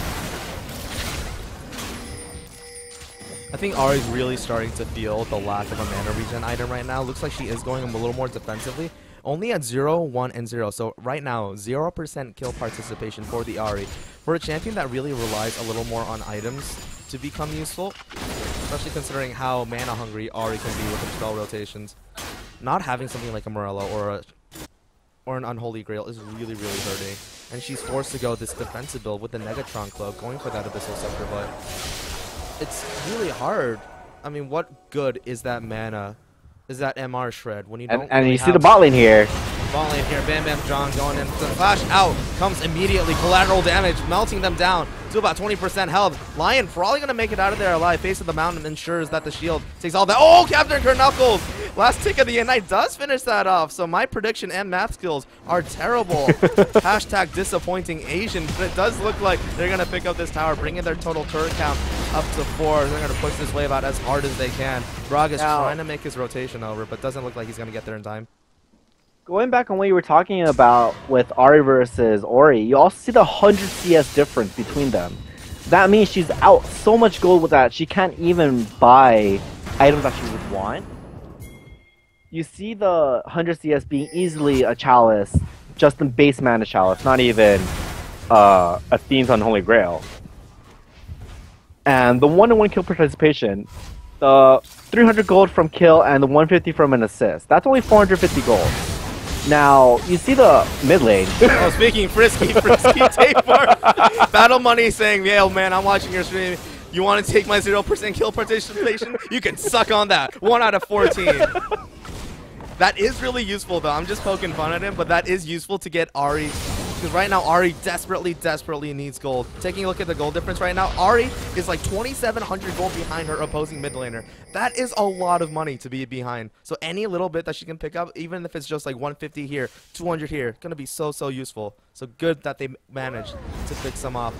I think Ahri's really starting to feel the lack of a mana regen item right now. Looks like she is going a little more defensively. Only at 0, 1, and 0. So right now, 0% kill participation for the Ahri. For a champion that really relies a little more on items to become useful, especially considering how mana hungry Ahri can be with her spell rotations. Not having something like a Morello or an Unholy Grail is really, really hurting. And she's forced to go this defensive build with the Negatron Cloak, going for that Abyssal Scepter, but it's really hard. I mean, what good is that mana? Is that MR shred when you don't? And really you see the bot lane here. Bot lane here, Bam Bam John going in. The flash out comes immediately. Collateral damage, melting them down. to about 20% health. Lion probably going to make it out of there alive. Face of the mountain ensures that the shield takes all that. Oh, Captain Kurt Knuckles! Last tick of the night does finish that off. So my prediction and math skills are terrible. Hashtag disappointing Asian. But it does look like they're going to pick up this tower, bringing their total turret count up to 4. They're going to push this wave out as hard as they can. Braga is trying to make his rotation over, but doesn't look like he's going to get there in time. Going back on what you were talking about with Ahri versus Ori, you also see the 100 CS difference between them. That means she's out so much gold with that she can't even buy items that she would want. You see the 100 CS being easily a Chalice, just in base mana Chalice, not even a Themes Unholy Grail. And the 1-to-1 kill participation, the 300 gold from kill and the 150 from an assist. That's only 450 gold. Now, you see the mid lane. Oh, speaking frisky tape bar. Battle Money saying, yo, man, I'm watching your stream. You want to take my 0% kill participation? You can suck on that. 1 out of 14. That is really useful, though. I'm just poking fun at him, but that is useful to get Ahri. Because right now, Ahri desperately needs gold. Taking a look at the gold difference right now, Ahri is like 2,700 gold behind her opposing mid laner. That is a lot of money to be behind. So any little bit that she can pick up, even if it's just like 150 here, 200 here, gonna be so useful. So good that they managed to pick some off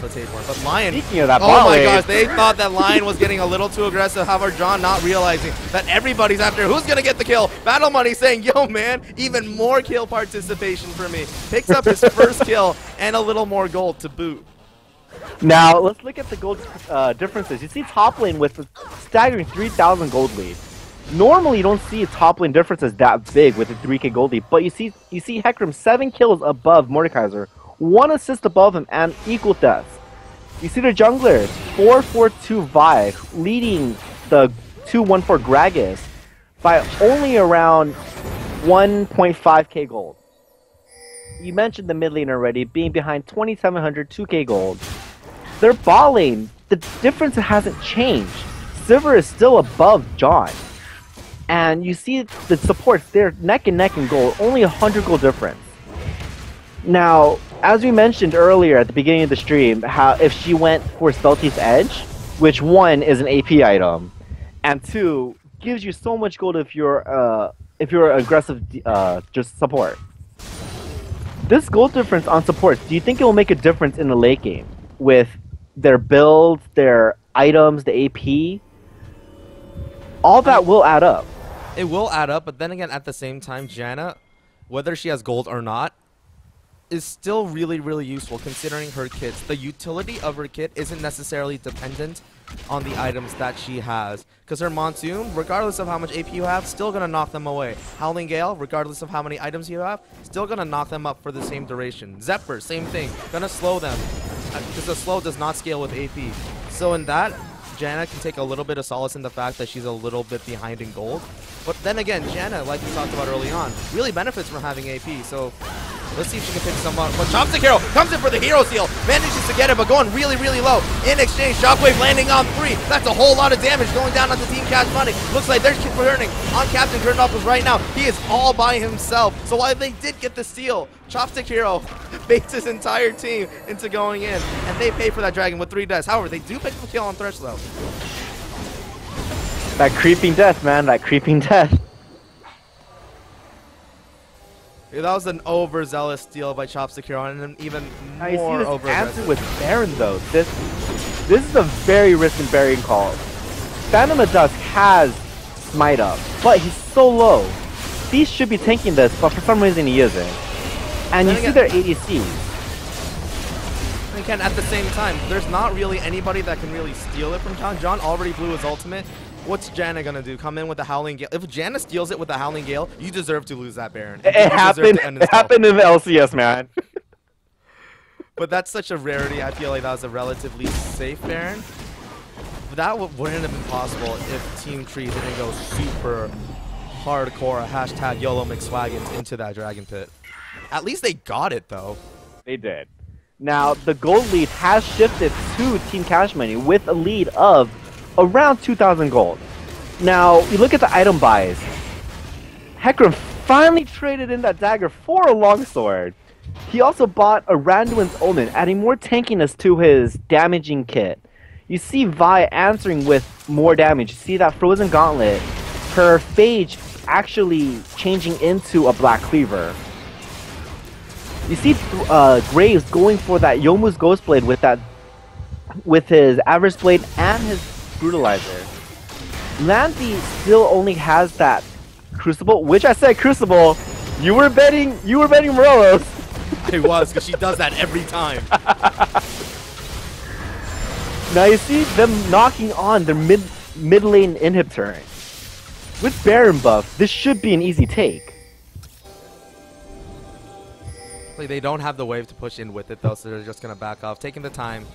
the table. But Lion, speaking of that, oh my gosh, they thought that Lion was getting a little too aggressive. However, John not realizing that everybody's after who's gonna get the kill. Battle Money saying, yo man, even more kill participation for me. Picks up his first kill and a little more gold to boot. Now, let's look at the gold differences. You see top lane with a staggering 3,000 gold lead. Normally, you don't see top lane differences that big with a 3k gold lead, but you see Hecarim 7 kills above Mordekaiser, 1 assist above him, and equal deaths. You see the junglers, 4-4-2 Vi, leading the 2-1-4 Gragas by only around 1.5k gold. You mentioned the mid lane already, being behind 2,700 2k gold. Their bot lane, the difference hasn't changed. Sivir is still above John. And you see the supports, they're neck and neck in gold, only 100 gold difference. Now, as we mentioned earlier at the beginning of the stream, how if she went for Spellteeth Edge, which 1 is an AP item, and 2 gives you so much gold if you're aggressive just support. This gold difference on supports, do you think it will make a difference in the late game with their builds, their items, the AP? All that will add up. It will add up, but then again, at the same time, Janna, whether she has gold or not, is still really useful considering her kits. The utility of her kit isn't necessarily dependent on the items that she has. Because her Monsoon, regardless of how much AP you have, still going to knock them away. Howling Gale, regardless of how many items you have, still going to knock them up for the same duration. Zephyr, same thing. Going to slow them. Because the slow does not scale with AP. So in that, Janna can take a little bit of solace in the fact that she's a little bit behind in gold. But then again, Janna, like we talked about early on, really benefits from having AP. So let's see if she can pick some up. But Chopstick Hero comes in for the hero seal. Manages to get it, but going really low. In exchange, Shockwave landing on 3. That's a whole lot of damage going down onto Team Cash Money. Looks like they're returning on Captain Kurt Knuckles right now. He is all by himself. So while they did get the steal, Chopstick Hero baits his entire team into going in. And they pay for that dragon with 3 deaths. However, they do pick the kill on Thresh though. That creeping death, man. That creeping death. Yeah, that was an overzealous steal by Chopstick Hero, and an even now more you see this answer over-aggressive. with Baron though. This is a very risk and bearing call. Phantom of Dusk has Smite up, but he's so low. Thieves should be tanking this, but for some reason he isn't. And you see their ADCs. And again, at the same time, there's not really anybody that can really steal it from John. John already blew his ultimate. What's Janna gonna do? Come in with the Howling Gale? If Janna steals it with the Howling Gale, you deserve to lose that Baron. It happened. It happened in the LCS, man. But that's such a rarity. I feel like that was a relatively safe Baron. But that wouldn't have been possible if Team Tree didn't go super hardcore hashtag YOLO McSwaggins into that Dragon Pit. At least they got it though. They did. Now the gold lead has shifted to Team Cash Money with a lead of around 2,000 gold. Now, you look at the item buys. Hecarim finally traded in that dagger for a longsword. He also bought a Randuin's Omen, adding more tankiness to his damaging kit. You see Vi answering with more damage. You see that Frozen Gauntlet, her Phage actually changing into a Black Cleaver. You see Graves going for that Youmuu's Ghost Blade with his Avarice Blade and his Brutalizer. Landy still only has that Crucible, which I said Crucible. You were betting Morelos. It was, because she does that every time. Now you see them knocking on their mid lane inhibitor. With Baron buff, this should be an easy take. Like, they don't have the wave to push in with it though, so they're just gonna back off, taking the time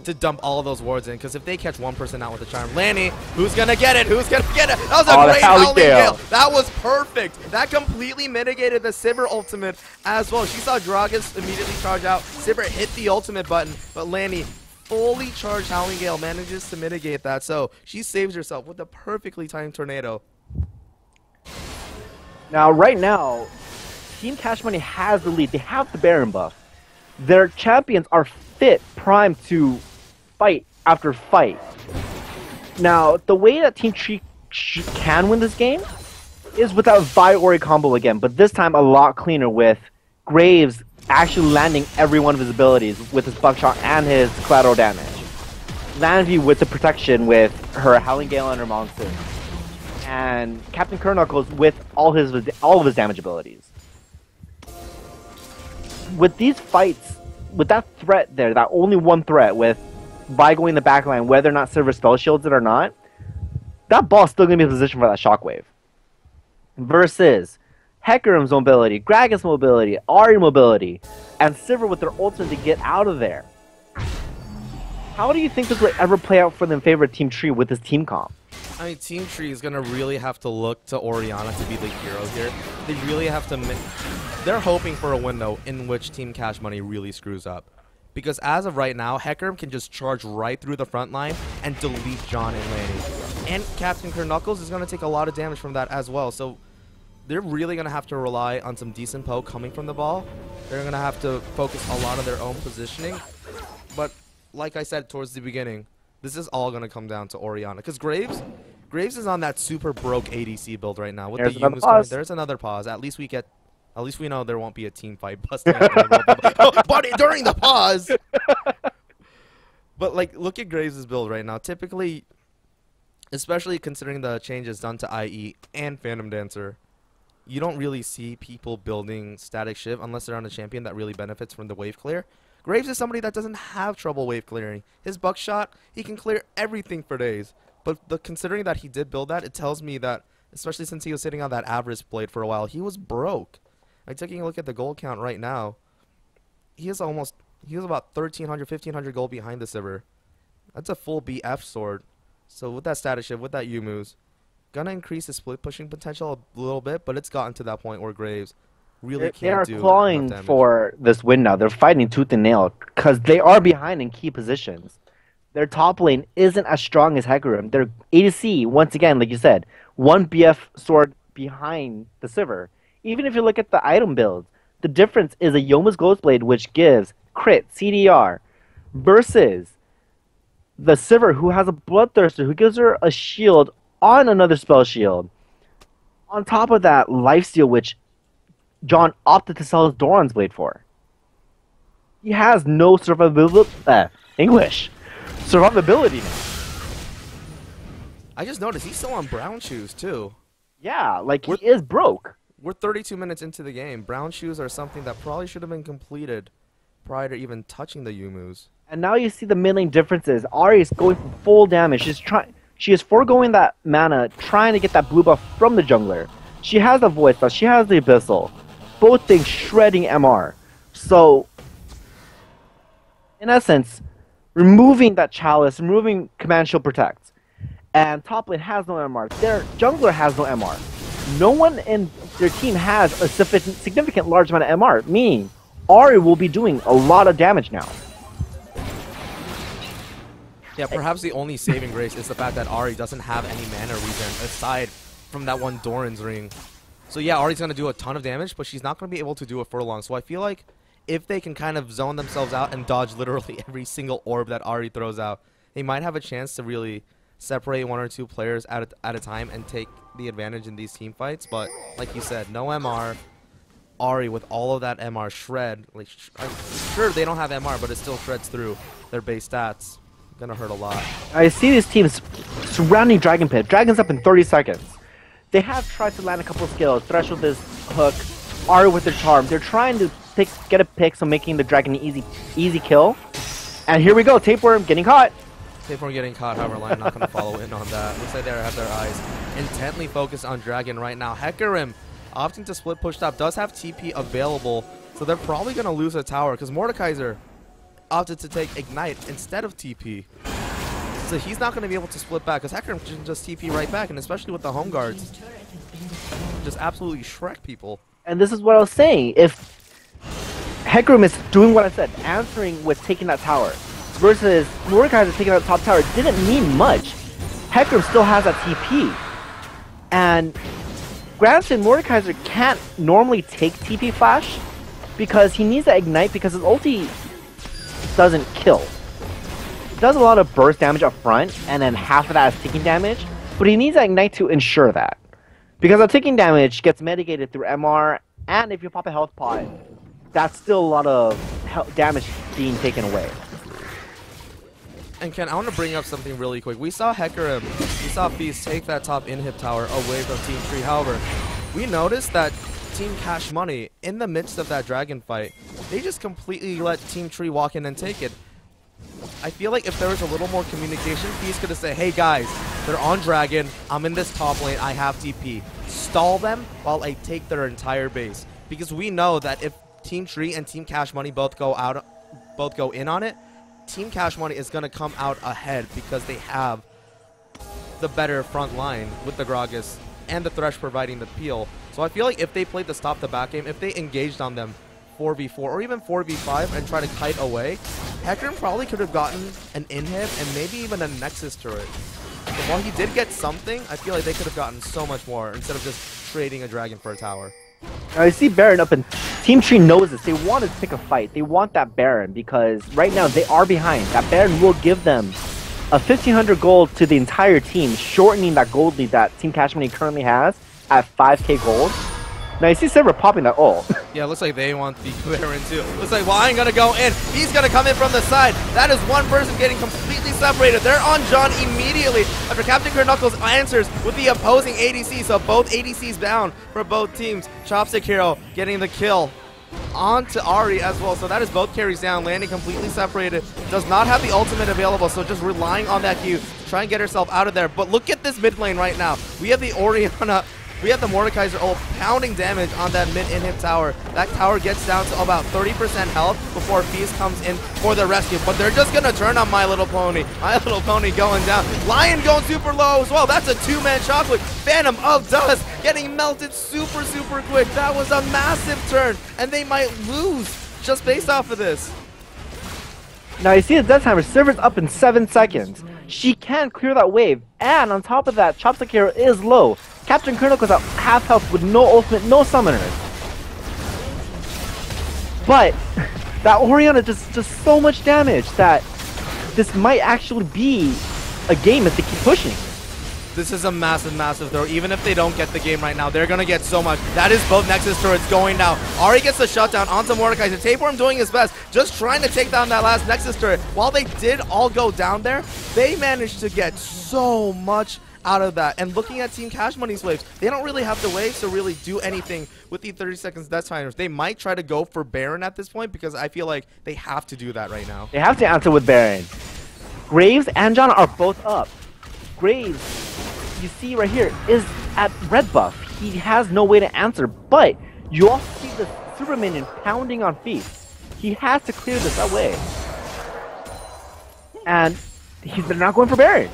to dump all of those wards in. Because if they catch one person out with the charm, Lanny, who's gonna get it? Who's gonna get it? That was a great Howling Gale. That was perfect. That completely mitigated the Sivir ultimate as well. She saw Gragas immediately charge out. Sivir hit the ultimate button, but Lanny, fully charged Howling Gale, manages to mitigate that. So she saves herself with a perfectly timed tornado. Now, right now, Team Cash Money has the lead. They have the Baron buff. Their champions are fit, primed to fight after fight. Now, the way that Team Tree can win this game is without Vi Ori combo again, but this time a lot cleaner with Graves actually landing every one of his abilities with his buckshot and his collateral damage. Lanvy with the protection with her Howling Gale and her Monsoon. And Captain Knuckles with all of his damage abilities. With these fights, with that threat there, that only one threat with Vi going the backline, whether or not Sivir spell shields it or not, that ball's still going to be in position for that shockwave. Versus Hecarim's mobility, Gragas' mobility, Ahri mobility, and Sivir with their ultimate to get out of there. How do you think this will ever play out for them in favor of Team Tree with this team comp? I mean, Team Tree is going to really have to look to Orianna to be the hero here. They really have to... They're hoping for a window in which Team Cash Money really screws up. Because as of right now, Hecarim can just charge right through the front line and delete John and Lanny. And Captain Knuckles is going to take a lot of damage from that as well. So they're really going to have to rely on some decent poke coming from the ball. They're going to have to focus a lot on their own positioning. But like I said towards the beginning, this is all going to come down to Orianna. Because Graves is on that super broke ADC build right now. With the Yuumu's coming, there's another pause. At least we know there won't be a team fight busting out. But during the pause. But like, look at Graves' build right now. Typically, especially considering the changes done to IE and Phantom Dancer, you don't really see people building Static Shiv unless they're on a champion that really benefits from the wave clear. Graves is somebody that doesn't have trouble wave clearing. His buckshot, he can clear everything for days. But considering that he did build that, it tells me that, especially since he was sitting on that Avarice Blade for a while, he was broke. Like, taking a look at the gold count right now, he was about 1,300, 1,500 gold behind the Sivir. That's a full BF sword. So with that Static Shiv, with that Youmuu's, gonna increase his split pushing potential a little bit, but it's gotten to that point where Graves really can't do They are clawing for this win now. They're fighting tooth and nail because they are behind in key positions. Their top lane isn't as strong as Hecarim. Their ADC, once again, like you said, one BF sword behind the Sivir. Even if you look at the item builds, the difference is a Youmuu's Ghost Blade, which gives crit, CDR, versus the Sivir, who has a Bloodthirster, who gives her a shield on another spell shield. On top of that, Lifesteal, which John opted to sell his Doran's Blade for. He has no survivability now. I just noticed he's still on brown shoes too. Yeah, like he is broke. We're 32 minutes into the game. Brown shoes are something that probably should have been completed prior to even touching the Youmuu's. And now you see the mid lane differences. Ahri is going for full damage. She is foregoing that mana, trying to get that blue buff from the jungler. She has the voice buff. She has the abyssal. Both things shredding MR. So, in essence, removing that chalice, removing Command Shield Protect, and top lane has no MR. Their jungler has no MR. No one in their team has a significant large amount of MR, meaning Ahri will be doing a lot of damage now. Yeah, perhaps the only saving grace is the fact that Ahri doesn't have any mana regen aside from that one Doran's ring. So yeah, Ahri's going to do a ton of damage, but she's not going to be able to do it for long. So I feel like if they can kind of zone themselves out and dodge literally every single orb that Ahri throws out, they might have a chance to really separate 1 or 2 players at a time and take the advantage in these team fights. But like you said, no MR. Ahri with all of that MR shred. Like, sure, they don't have MR, but it still shreds through their base stats. Gonna hurt a lot. I see these teams surrounding Dragon Pit. Dragon's up in 30 seconds. They have tried to land a couple of skills. Thresh with his hook, Ahri with their charm. They're trying to get a pick, so making the Dragon an easy kill. And here we go, Tapeworm getting caught. Tapeworm getting caught, however, Lion not gonna follow in on that. Looks like they have their eyes intently focused on Dragon right now. Hecarim opting to split push top, does have TP available, so they're probably gonna lose a tower because Mordekaiser opted to take Ignite instead of TP. So he's not going to be able to split back because Hecarim can just TP right back, and especially with the home guards, just absolutely Shrek people. And this is what I was saying. If Hecarim is doing what I said, answering with taking that tower, versus Mordekaiser taking that top tower, didn't mean much. Hecarim still has that TP. And granted, Mordekaiser can't normally take TP flash because he needs that Ignite because his ulti doesn't kill. It does a lot of burst damage up front, and then half of that is ticking damage, but he needs that Ignite to ensure that. Because the ticking damage gets mitigated through MR, and if you pop a health pot, that's still a lot of damage being taken away. And Ken, I want to bring up something really quick. We saw Hecarim, we saw Feast take that top inhib tower away from Team Tree. However, we noticed that Team Cash Money, in the midst of that dragon fight, they just completely let Team Tree walk in and take it. I feel like if there was a little more communication, Feast could have said, hey guys, they're on dragon, I'm in this top lane, I have TP. Stall them while I take their entire base. Because we know that if Team Tree and Team Cash Money both go in on it, Team Cash Money is going to come out ahead because they have the better front line with the Gragas and the Thresh providing the peel. So I feel like if they played the stop the back game, if they engaged on them 4v4 or even 4v5 and try to kite away, Hecarim probably could have gotten an inhib and maybe even a Nexus turret. But while he did get something, I feel like they could have gotten so much more instead of just trading a dragon for a tower. Now I see Baron up, and Team Tree knows this. They want to pick a fight. They want that Baron because right now they are behind. That Baron will give them a 1,500 gold to the entire team, shortening that gold lead that Team Cash Money currently has at 5k gold. Now you see Silver popping that ult. Yeah, looks like they want the Baron too. Looks like, well, I ain't gonna go in. He's gonna come in from the side. That is one person getting completely separated. They're on John immediately after Captain Knuckles answers with the opposing ADC. So both ADCs down for both teams. Chopstick Hero getting the kill onto Ahri as well. So that is both carries down, landing completely separated. Does not have the ultimate available, so just relying on that Q to try and get herself out of there. But look at this mid lane right now. We have the Orianna. We have the Mordekaiser ult pounding damage on that mid inhib tower. That tower gets down to about 30% health before Feast comes in for the rescue. But they're just going to turn on My Little Pony. My Little Pony going down. Lion going super low as well. That's a two-man shockwave. Phantom of Dust getting melted super quick. That was a massive turn. And they might lose just based off of this. Now you see the Death Hammer. Silver's up in 7 seconds. She can clear that wave. And on top of that, Chopstick Hero is low. Captain Knuckles at half health with no ultimate, no summoners. But that Orianna does just so much damage that this might actually be a game if they keep pushing. This is a massive throw. Even if they don't get the game right now, they're going to get so much. That is both Nexus turrets going down. Ahri gets the shutdown onto Mordekaiser. Tapeworm doing his best, just trying to take down that last Nexus turret. While they did all go down there, they managed to get so much out of that. And looking at Team Cash Money's waves, they don't really have the waves to really do anything with the 30 seconds death timers. They might try to go for Baron at this point because I feel like they have to do that right now. They have to answer with Baron. Graves and John are both up. Graves, you see right here, is at red buff. He has no way to answer, but you also see the super minion pounding on Feast. He has to clear this away. And they're not going for Baron.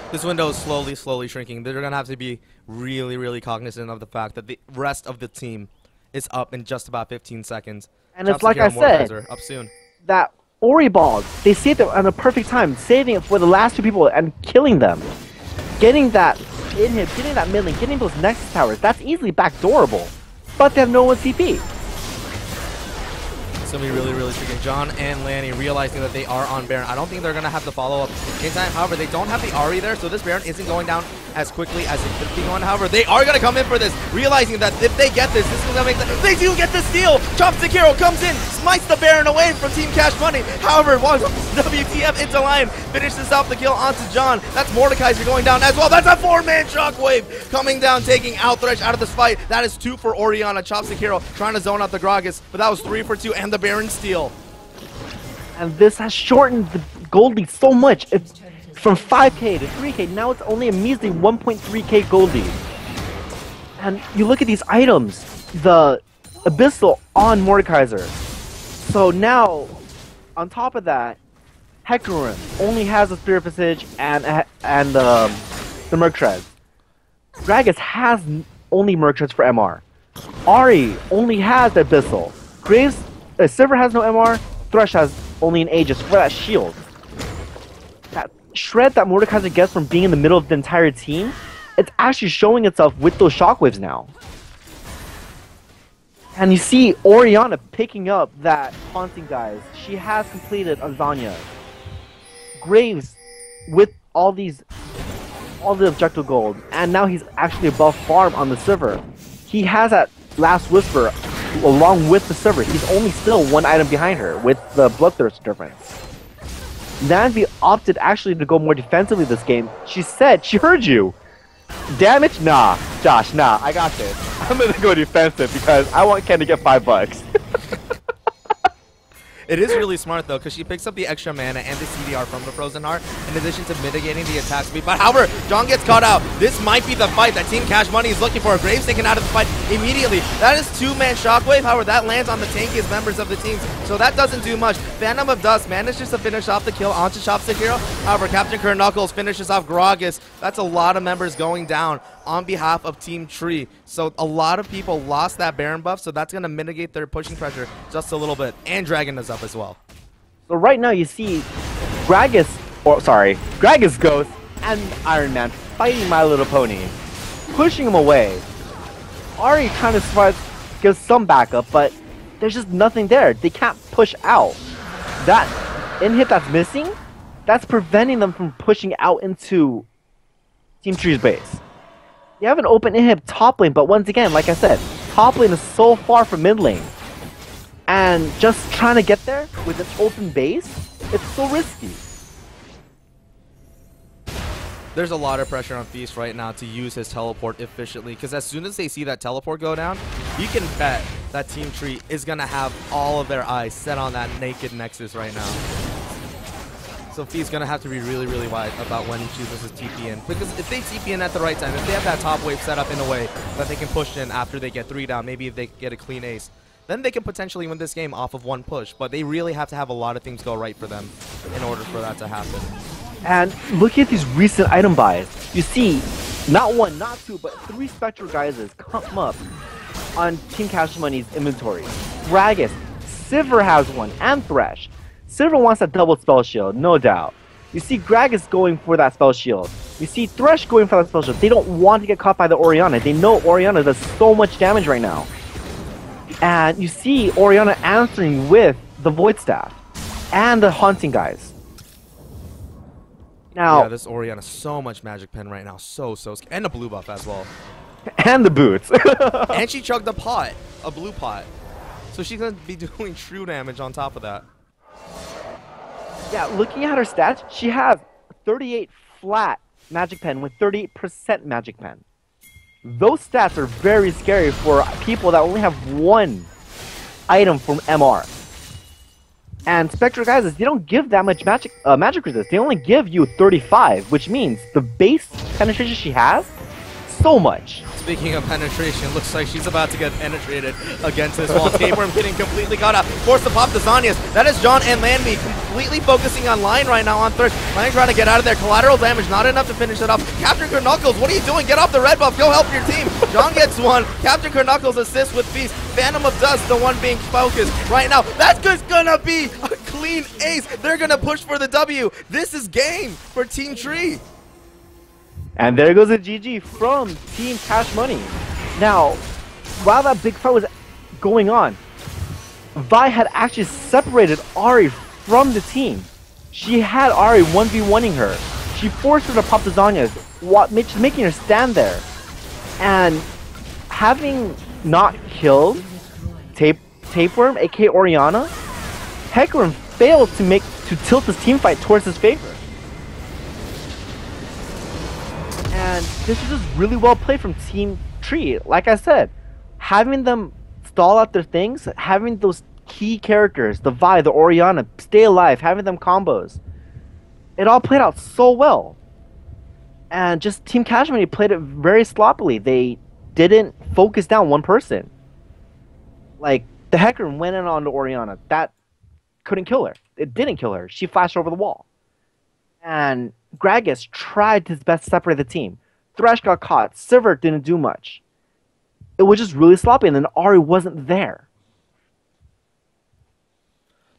This window is slowly shrinking. They're going to have to be really cognizant of the fact that the rest of the team is up in just about 15 seconds. And it's like I said, up soon. That Ori ball, they saved it at a perfect time, saving it for the last two people and killing them. Getting that inhib, getting that mid lane, getting those Nexus towers, that's easily backdoorable. But they have no one CP. It's going to be really, really tricky. John and Lanny realizing that they are on Baron. I don't think they're going to have to follow up in time. However, they don't have the Ahri there, so this Baron isn't going down as quickly as it could be going. However, they are going to come in for this, realizing that if they get this is going to make them. They do get the steal! Chopstick Hero comes in, smites the Baron away from Team Cash Money. However, WTF into Lion finishes off the kill onto John. That's Mordekaiser going down as well. That's a 4-man Shockwave coming down, taking out Thresh out of this fight. That is 2 for Orianna. Chopstick Hero trying to zone out the Gragas, but that was 3 for 2 and the Baron steal. And this has shortened the gold lead so much. It's from 5k to 3k. Now it's only a measly 1.3k gold lead. And you look at these items, the Abyssal on Mordekaiser. So now, on top of that, Hecarim only has the Spirit Visage and the Merc Treads. Gragas has only Merc Treads for MR. Ahri only has the Abyssal. Graves, Sivir has no MR. Thresh has only an Aegis for that shield. That shred that Mordekaiser gets from being in the middle of the entire team, it's actually showing itself with those shockwaves now. And you see Orianna picking up that Haunting guys. She has completed Azania. Graves with all the objective gold, and now he's actually above farm on the Sivir. He has that Last Whisper along with the Sivir. He's only still 1 item behind her with the Bloodthirst difference. Na'Vi opted actually to go more defensively this game. She said, she heard you. Damage? Nah. Josh, nah, I got this. I'm gonna go defensive because I want Ken to get $5. It is really smart though, because she picks up the extra mana and the CDR from the Frozen Heart, in addition to mitigating the attack speed. But however, John gets caught out. This might be the fight that Team Cash Money is looking for. Graves taken out of the fight immediately. That is 2-man Shockwave. However, that lands on the tankiest members of the teams, so that doesn't do much. Phantom of Dust manages to finish off the kill onto Chopstick Hero. However, Captain Kurt Knuckles finishes off Gragas. That's a lot of members going down on behalf of Team Tree. So a lot of people lost that Baron buff, so that's going to mitigate their pushing pressure just a little bit. And Dragon is up as well. So right now you see Gragas Ghost and Iron Man fighting My Little Pony, pushing him away. Ahri kind of gives some backup, but there's just nothing there. They can't push out. That in-hit that's missing, that's preventing them from pushing out into Team Tree's base. You have an open inhib top lane, but once again, like I said, top lane is so far from mid lane. And just trying to get there with an open base, it's so risky. There's a lot of pressure on Feast right now to use his teleport efficiently, because as soon as they see that teleport go down, you can bet that Team Tree is going to have all of their eyes set on that naked Nexus right now. So Feast's going to have to be really, really wise about when he chooses his TP in. Because if they TP in at the right time, if they have that top wave set up in a way that they can push in after they get 3 down, maybe if they get a clean ace, then they can potentially win this game off of 1 push. But they really have to have a lot of things go right for them in order for that to happen. And look at these recent item buys. You see, not 1, not 2, but 3 Spectral Geysers come up on Team Cash Money's inventory. Gragas, Sivir has 1, and Thresh. Sivir wants that double spell shield, no doubt. You see Gragas going for that spell shield. You see Thresh going for that spell shield. They don't want to get caught by the Orianna. They know Orianna does so much damage right now. And you see Orianna answering with the Void Staff and the Haunting guys. Now, yeah, this Orianna, so much Magic Pen right now. So scary. And a blue buff as well. And the boots. And she chugged a blue pot. So she's going to be doing true damage on top of that. Yeah, looking at her stats, she has 38 flat Magic Pen with 38% Magic Pen. Those stats are very scary for people that only have 1 item from MR. And Spectral Geysers, they don't give that much magic resist. They only give you 35, which means the base penetration she has, so much. Speaking of penetration, looks like she's about to get penetrated against this wall. Tapeworm getting completely caught out. Forced to pop the Zhonya's. That is John and Lanby completely focusing on Lion right now on Thresh. Lion trying to get out of there. Collateral damage, not enough to finish it off. Captain Knuckles, what are you doing? Get off the red buff. Go help your team. John gets 1. Captain Knuckles assists with Feast. Phantom of Dust, the one being focused right now. That's just gonna be a clean ace. They're gonna push for the W. This is game for Team Tree. And there goes a GG from Team Cash Money. Now, while that big fight was going on, Vi had actually separated Ari from the team. She had Ari 1v1ing her. She forced her to pop the Zanyas, making her stand there. And having not killed Tapeworm, aka Orianna, Hecarim failed to tilt this team fight towards his favor. And this was just really well played from Team Tree. Like I said, having them stall out their things, having those key characters, the Vi, the Orianna, stay alive, having them combos, it all played out so well. And just Team Cashmere played it very sloppily. They didn't focus down one person. Like, the Hecarim went in on the Orianna. That couldn't kill her. It didn't kill her. She flashed over the wall. And Gragas tried his best to separate the team. Thresh got caught. Sivert didn't do much. It was just really sloppy, and then Ari wasn't there.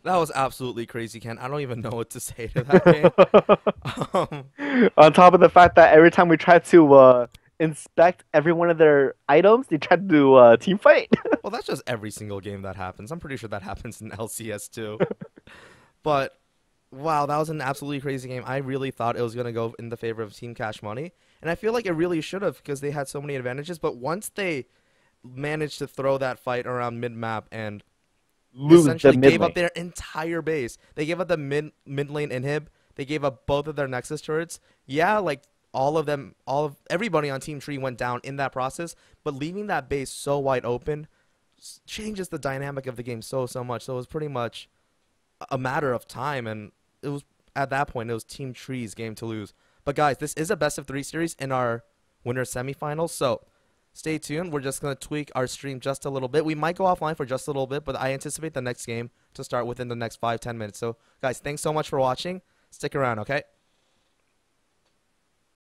That was absolutely crazy, Ken. I don't even know what to say to that game. On top of the fact that every time we tried to inspect every one of their items, they tried to do a team fight. Well, that's just every single game that happens. I'm pretty sure that happens in LCS too. But wow, that was an absolutely crazy game. I really thought it was going to go in the favor of Team Cash Money, and I feel like it really should have because they had so many advantages. But once they managed to throw that fight around mid-map and essentially gave up their entire base, they gave up the mid lane inhib, they gave up both of their Nexus turrets. Yeah, like everybody on Team Tree went down in that process, but leaving that base so wide open changes the dynamic of the game so much. So it was pretty much a matter of time, and it was at that point it was Team Tree's game to lose. But guys, this is a best of 3 series in our winner semifinals, so stay tuned. We're just going to tweak our stream just a little bit. We might go offline for just a little bit, but I anticipate the next game to start within the next 5-10 minutes. So guys, thanks so much for watching. Stick around, okay?